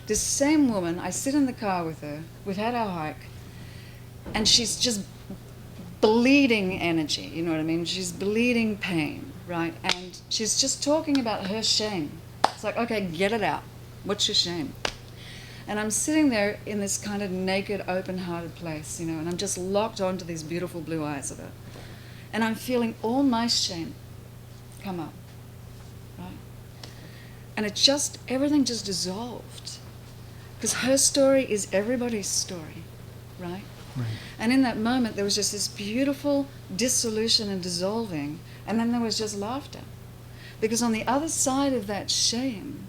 This same woman, I sit in the car with her, we've had our hike, and she's just bleeding energy, you know what I mean? She's bleeding pain, right? And she's just talking about her shame. It's like, okay, get it out. What's your shame? And I'm sitting there in this kind of naked, open-hearted place, you know, and I'm just locked onto these beautiful blue eyes of her. And I'm feeling all my shame come up, right? And it just, everything just dissolved. Because her story is everybody's story, right? Right. And in that moment, there was just this beautiful dissolution and dissolving, and then there was just laughter. Because on the other side of that shame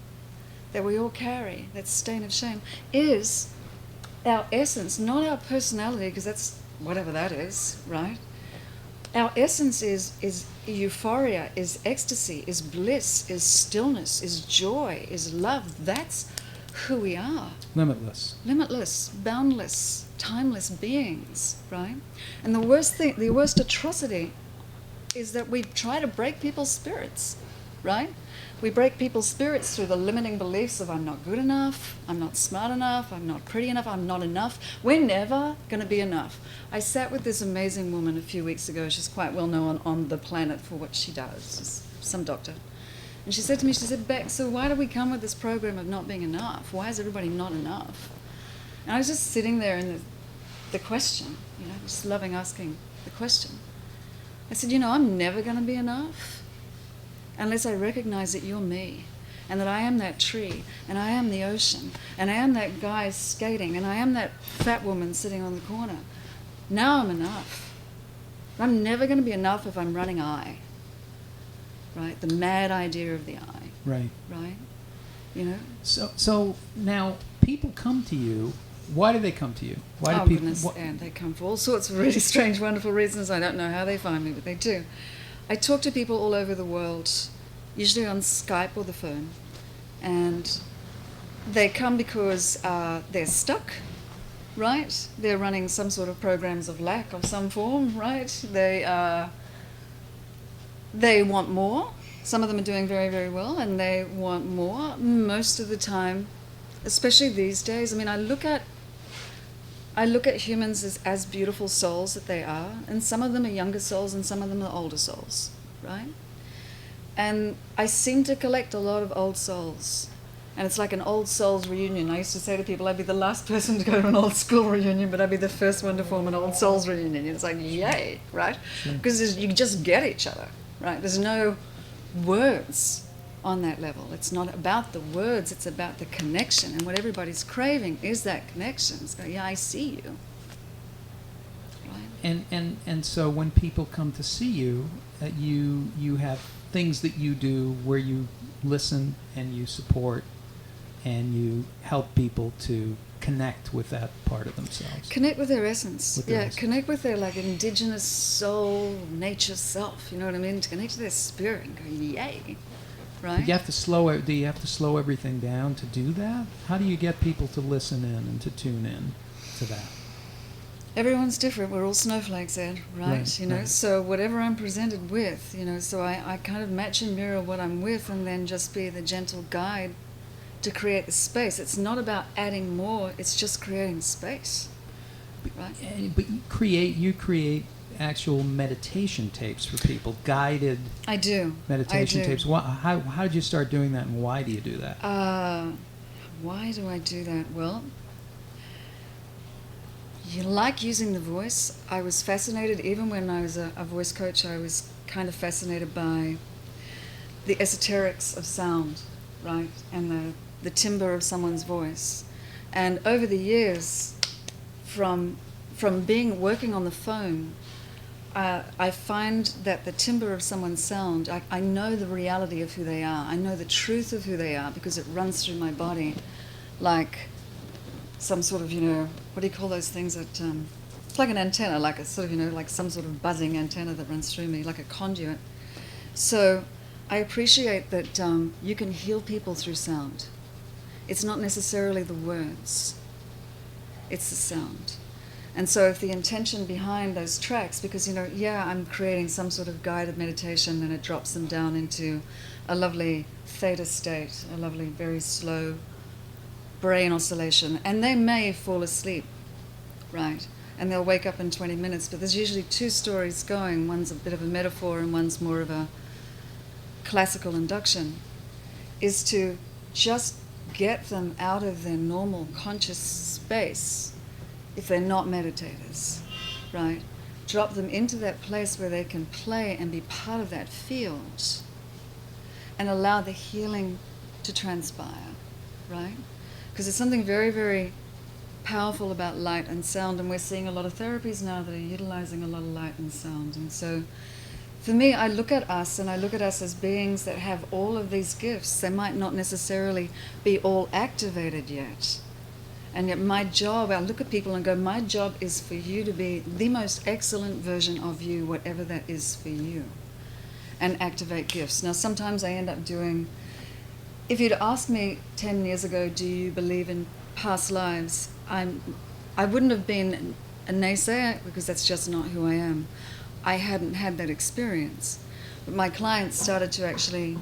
that we all carry, that stain of shame, is our essence, not our personality, because that's whatever that is, right? Our essence is euphoria, is ecstasy, is bliss, is stillness, is joy, is love. That's who we are. Limitless. Limitless, boundless, timeless beings, right? And the worst atrocity is that we try to break people's spirits, right? We break people's spirits through the limiting beliefs of I'm not good enough, I'm not smart enough, I'm not pretty enough, I'm not enough. We're never going to be enough. I sat with this amazing woman a few weeks ago. She's quite well known on the planet for what she does. She's some doctor. And she said to me, she said, Beck, so why do we come with this program of not being enough? Why is everybody not enough? And I was just sitting there in the question, just loving asking the question. I said, I'm never going to be enough unless I recognize that you're me, and that I am that tree, and I am the ocean, and I am that guy skating, and I am that fat woman sitting on the corner. Now I'm enough. I'm never going to be enough if I'm running I. Right? The mad idea of the I. Right. Right? So now people come to you. Why do they come to you? Why do people? Goodness, and they come for all sorts of really strange, wonderful reasons. I don't know how they find me, but they do. I talk to people all over the world, usually on Skype or the phone, and they come because they're stuck, right? They're running some sort of programs of lack of some form, right? They want more. Some of them are doing very, very well, and they want more. Most of the time, especially these days, I look at humans as beautiful souls that they are, and some of them are younger souls and some of them are older souls, right? And I seem to collect a lot of old souls. And it's like an old souls reunion. I used to say to people, I'd be the last person to go to an old school reunion, but I'd be the first one to form an old souls reunion. It's like, yay, right? Because you just get each other, right? There's no words on that level. It's not about the words, it's about the connection. And what everybody's craving is that connection. It's going, yeah, I see you. Right? And so when people come to see you, you have things that you do where you listen and you support and you help people to connect with that part of themselves. Connect with their essence. With their essence. Connect with their indigenous soul, nature self. You know what I mean? To connect to their spirit and go, yay. Right? Do you have to slow everything down to do that? How do you get people to listen in and to tune in to that? Everyone's different. We're all snowflakes, Ed, right? Right. So whatever I'm presented with, so I kind of match and mirror what I'm with and then just be the gentle guide to create the space. It's not about adding more, it's just creating space, right? But you create actual meditation tapes for people, guided I do. meditation tapes. How did you start doing that, and why do you do that? Why do I do that? Well, you like using the voice. I was fascinated, even when I was a voice coach, I was kind of fascinated by the esoterics of sound, right? And the timbre of someone's voice. And over the years, from working on the phone, I find that the timbre of someone's sound, I know the reality of who they are. I know the truth of who they are because it runs through my body like some sort of, what do you call those things that, it's like an antenna, like a sort of, like some sort of buzzing antenna that runs through me, like a conduit. So I appreciate that you can heal people through sound. It's not necessarily the words, it's the sound. And so if the intention behind those tracks, because, I'm creating some sort of guided meditation and it drops them down into a lovely theta state, a lovely, very slow brain oscillation, and they may fall asleep, right? And they'll wake up in 20 minutes, but there's usually two stories going. One's a bit of a metaphor and one's more of a classical induction, is to just get them out of their normal conscious space if they're not meditators, right? Drop them into that place where they can play and be part of that field and allow the healing to transpire, right? Because there's something very, very powerful about light and sound, and we're seeing a lot of therapies now that are utilizing a lot of light and sound. And so for me, I look at us as beings that have all of these gifts. They might not necessarily be all activated yet. And yet my job, I look at people and go, my job is for you to be the most excellent version of you, whatever that is for you, and activate gifts. Now, sometimes I end up doing if you'd asked me 10 years ago, do you believe in past lives, I wouldn't have been a naysayer, because that's just not who I am. I hadn't had that experience. But my clients started to actually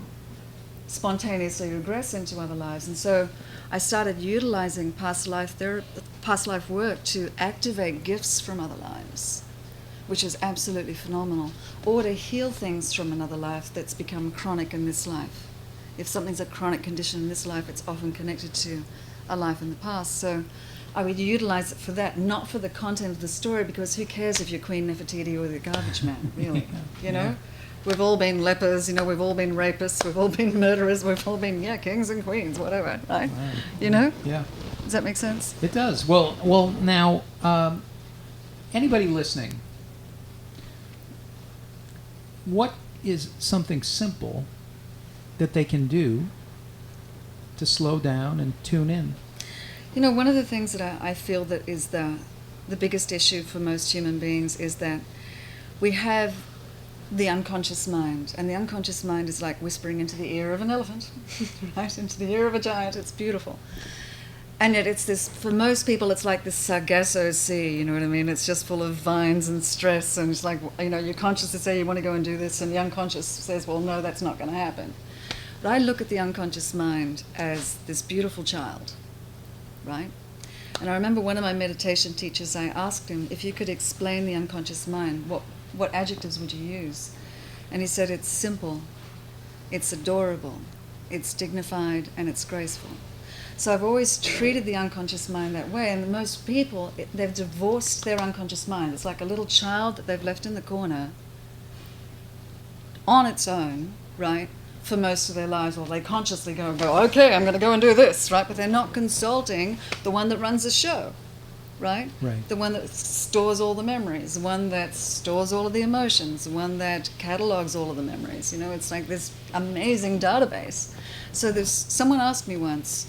spontaneously regress into other lives. And so I started utilizing past life work to activate gifts from other lives, which is absolutely phenomenal, or to heal things from another life that's become chronic in this life. If something's a chronic condition in this life, it's often connected to a life in the past. So I would utilize it for that, not for the content of the story, because who cares if you're Queen Nefertiti or the garbage man, really? You know? We've all been lepers, we've all been rapists, we've all been murderers, we've all been, kings and queens, whatever, right? Wow. You know? Yeah. Does that make sense? It does. Well, now, anybody listening, what is something simple that they can do to slow down and tune in? One of the things that I feel that is the biggest issue for most human beings is that we have the unconscious mind, and the unconscious mind is like whispering into the ear of an elephant, right, into the ear of a giant. It's beautiful. And yet it's this, for most people, it's like this Sargasso Sea, you know what I mean? It's just full of vines and stress, and it's like, your conscious will say you want to go and do this, and the unconscious says, well, no, that's not going to happen. But I look at the unconscious mind as this beautiful child, right? And I remember one of my meditation teachers, I asked him, if you could explain the unconscious mind, what adjectives would you use? And he said, it's simple, it's adorable, it's dignified, and it's graceful. So I've always treated the unconscious mind that way, and most people, they've divorced their unconscious mind. It's like a little child that they've left in the corner on its own, right, for most of their lives. Well, they consciously go, okay, I'm going to go and do this, right? But they're not consulting the one that runs the show, right? Right. The one that stores all the memories, the one that stores all of the emotions, the one that catalogs all of the memories. It's like this amazing database. So someone asked me once,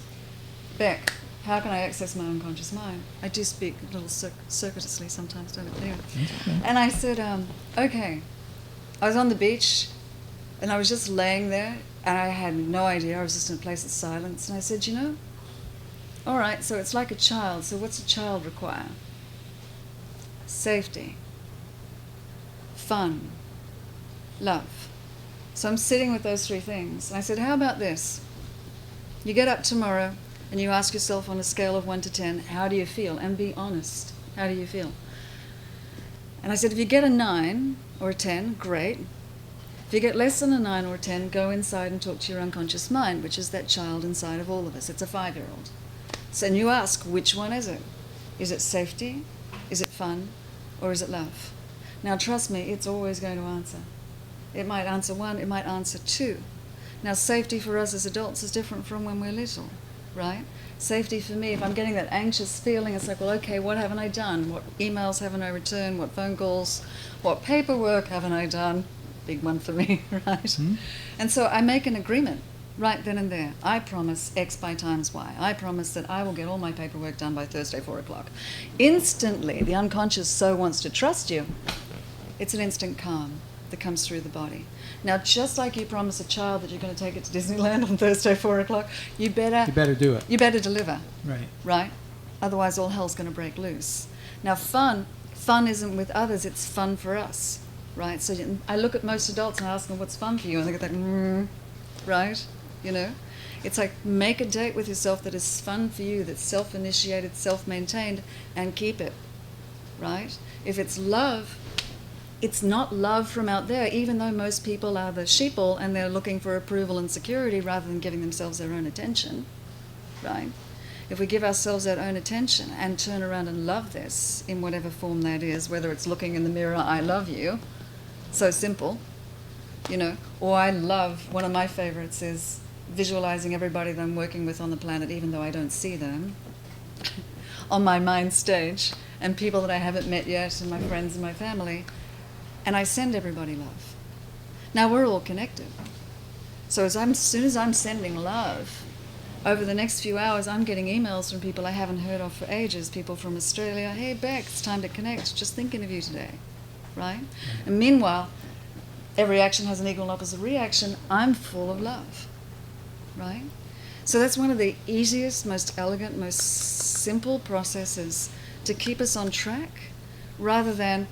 Beck, how can I access my unconscious mind? I do speak a little circuitously sometimes, don't I? Anyway. Okay. And I said, okay. I was on the beach, and I was just laying there, and I had no idea. I was just in a place of silence. And I said, all right, so it's like a child. So what's a child require? Safety, fun, love. So I'm sitting with those three things. And I said, how about this? You get up tomorrow, and you ask yourself on a scale of 1 to 10, how do you feel? And be honest. How do you feel? And I said, if you get a 9 or a 10, great. If you get less than a 9 or a 10, go inside and talk to your unconscious mind, which is that child inside of all of us. It's a 5-year-old. So and you ask, which one is it? Is it safety? Is it fun? Or is it love? Now trust me, it's always going to answer. It might answer 1, it might answer 2. Now safety for us as adults is different from when we're little, right? Safety for me, if I'm getting that anxious feeling, it's like, well, okay, what haven't I done? What emails haven't I returned? What phone calls? What paperwork haven't I done? Big one for me, right? Mm-hmm. And so I make an agreement right then and there. I promise X by times Y. I promise that I will get all my paperwork done by Thursday, 4 o'clock. Instantly, the unconscious so wants to trust you. It's an instant calm that comes through the body. Now, just like you promise a child that you're going to take it to Disneyland on Thursday, 4 o'clock, you better do it. You better deliver. Right. Right? Otherwise, all hell's going to break loose. Now, fun isn't with others, it's fun for us. Right? So I look at most adults and I ask them, what's fun for you? And they get that, right? It's like, make a date with yourself that is fun for you, that's self-initiated, self-maintained, and keep it. Right? If it's love, it's not love from out there, even though most people are the sheeple and they're looking for approval and security rather than giving themselves their own attention, right? If we give ourselves our own attention and turn around and love this in whatever form that is, whether it's looking in the mirror, I love you, so simple, or I love, one of my favorites is visualizing everybody that I'm working with on the planet, even though I don't see them, on my mind stage, and people that I haven't met yet, and my friends and my family. And I send everybody love. Now we're all connected. So as soon as I'm sending love, over the next few hours I'm getting emails from people I haven't heard of for ages, people from Australia, hey Beck, it's time to connect, just thinking of you today, right? And meanwhile, every action has an equal and opposite reaction, I'm full of love, right? So that's one of the easiest, most elegant, most simple processes to keep us on track, rather than,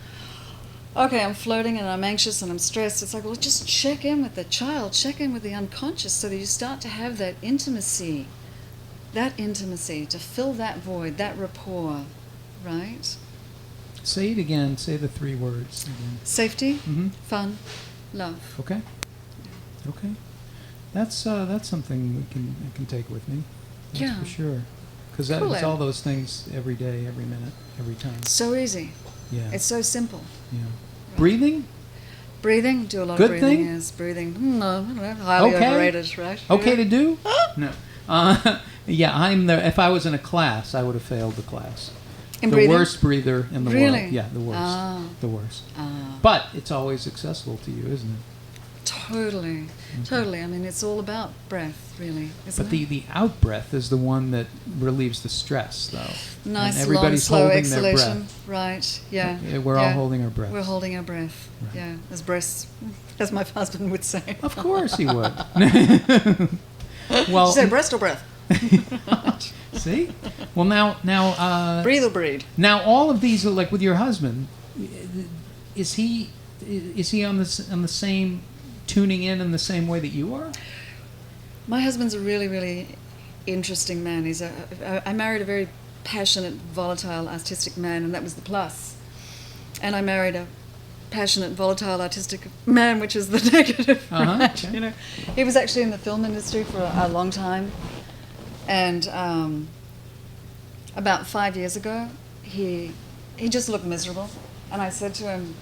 okay, I'm floating and I'm anxious and I'm stressed. It's like, well, just check in with the child, check in with the unconscious, so that you start to have that intimacy, to fill that void, that rapport, right? Say it again. Say the 3 words again. Safety, Mm-hmm. fun, love. Okay. Okay. That's something I can take with me. That's Yeah. for sure. Because Cool, it's Em. all those things every day, every minute, every time. So easy. Yeah. It's so simple. Yeah. Breathing? Breathing, do a lot Good of breathing. thing? Yes, breathing. No, highly Okay. overrated, right? Okay to do? No. Yeah, if I was in a class, I would have failed the class. In the breathing? worst breather in the Really? world. Yeah, the worst. Ah. The worst. Ah. But it's always accessible to you, isn't it? Totally, totally. I mean, it's all about breath, really, isn't But it? the out breath is the one that relieves the stress, though. Nice, And everybody's long, slow holding their exhalation. breath. Right, yeah. We're all holding our breath. We're holding our breath, Right. yeah. As breaths, as my husband would say. Of course he would. Well, Say breast or breath? see? Well, now, Breathe or breed? now all of these are like with your husband. Is he on the same tuning in the same way that you are? My husband's a really, really interesting man. I married a very passionate, volatile, artistic man, and that was the plus. And I married a passionate, volatile, artistic man, which is the negative. Uh-huh, Right? okay. You know, he was actually in the film industry for a long time, and about 5 years ago, he just looked miserable, and I said to him,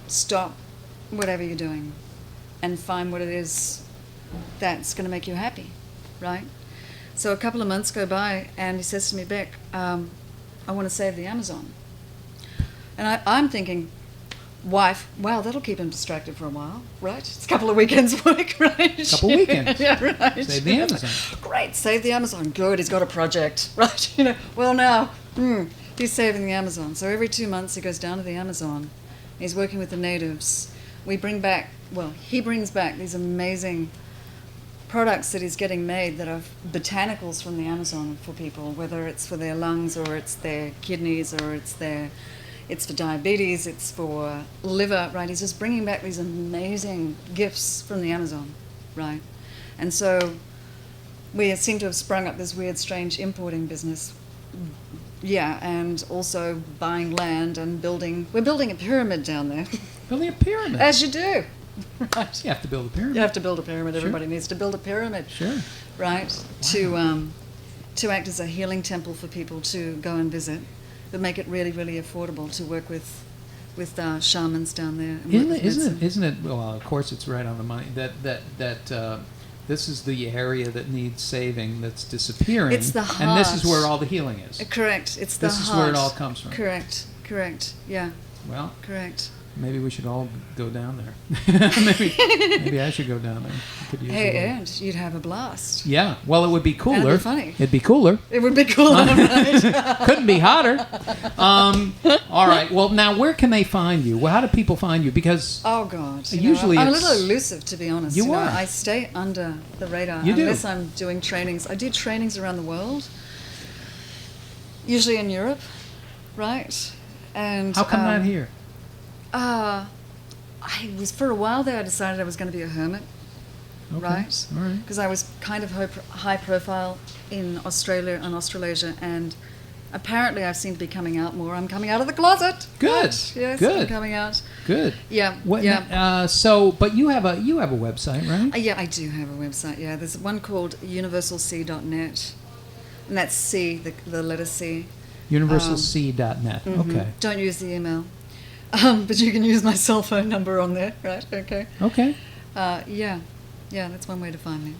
"Stop whatever you're doing, and find what it is that's going to make you happy," right? So a couple of months go by, and he says to me, "Beck, I want to save the Amazon." And I'm thinking, wife, wow, that'll keep him distracted for a while, right? It's a couple of weekends work, right? Couple weekends. Yeah, right. Save the Amazon. Great, save the Amazon. Good, he's got a project, right? You know, well now, he's saving the Amazon. So every 2 months he goes down to the Amazon. He's working with the natives. He brings back these amazing products that he's getting made that are botanicals from the Amazon for people, whether it's for their lungs or it's their kidneys or it's for diabetes, it's for liver, right? He's just bringing back these amazing gifts from the Amazon, right? And so we seem to have sprung up this weird, strange importing business. Yeah, and also buying land and we're building a pyramid down there. Building a pyramid. As you do. Right. You have to build a pyramid. You have to build a pyramid. Sure. Everybody needs to build a pyramid. Sure. Right? To act as a healing temple for people to go and visit, but make it really, really affordable to work with shamans down there. And work with medicine. Isn't it? Well, of course, it's right on the money. That this is the area that needs saving. That's disappearing. It's the and this is heart. where all the healing is. Correct. It's the This is heart. where it all comes from. Correct. Yeah. Well, Correct. maybe we should all go down there. maybe I should go down there. Could use a Hey, little- and you'd have a blast. Yeah. Well, it would be cooler. That'd be funny. It'd be cooler. It would be cool, right? Couldn't be hotter. All right. Well, now where can they find you? Well, how do people find you? Because Oh God! Usually I'm a it's- little elusive, to be honest. You know, are. I stay under the radar You do. unless I'm doing trainings. I do trainings around the world, usually in Europe, right? And how come not here? I was for a while there. I decided I was going to be a hermit, Okay. right? All right. Because I was kind of high profile in Australia and Australasia, and apparently I seem to be coming out more. I'm coming out of the closet. Good. Right? Yes, Good. I'm coming out. Good. Yeah. What, yeah. but you have a website, right? Yeah, I do have a website. Yeah, there's one called universalc.net, and that's C, the letter C. Universalc.net. Mhm. Okay. Don't use the email, but you can use my cell phone number on there, right? Okay. Okay. Yeah, that's one way to find me.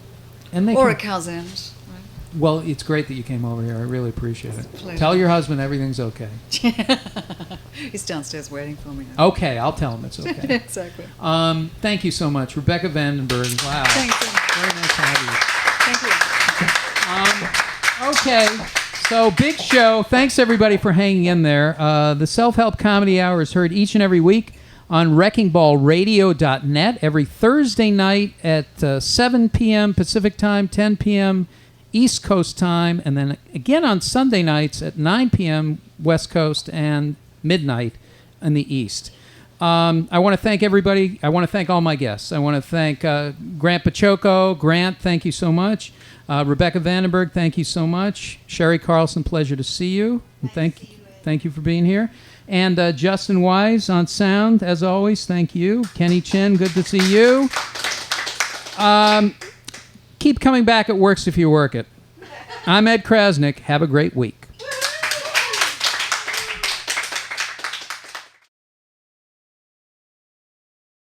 And they Or can, a Calzand, right? well, it's great that you came over here. I really appreciate it. Pleasure. Tell your husband everything's okay. He's downstairs waiting for me. Okay, I'll tell him it's okay. Exactly. Thank you so much, Rebekah Vandenburg. Wow. Thank you. Very nice to have you. Thank you. Okay, so big show. Thanks everybody for hanging in there. The Self-Help Comedy Hour is heard each and every week on WreckingBallRadio.net every Thursday night at 7 p.m. Pacific Time, 10 p.m. East Coast time, and then again on Sunday nights at 9 p.m. West Coast and midnight in the East. I want to thank everybody. I want to thank all my guests. I want to thank Grant Pachoco. Grant, thank you so much. Rebekah Vandenburg, thank you so much. Shari, Carlson, pleasure to see you. And thank you for being here. And Justin Weihs on sound, as always, thank you. Kenny Chin, good to see you. Keep coming back. It works if you work it. I'm Ed Crasnick. Have a great week.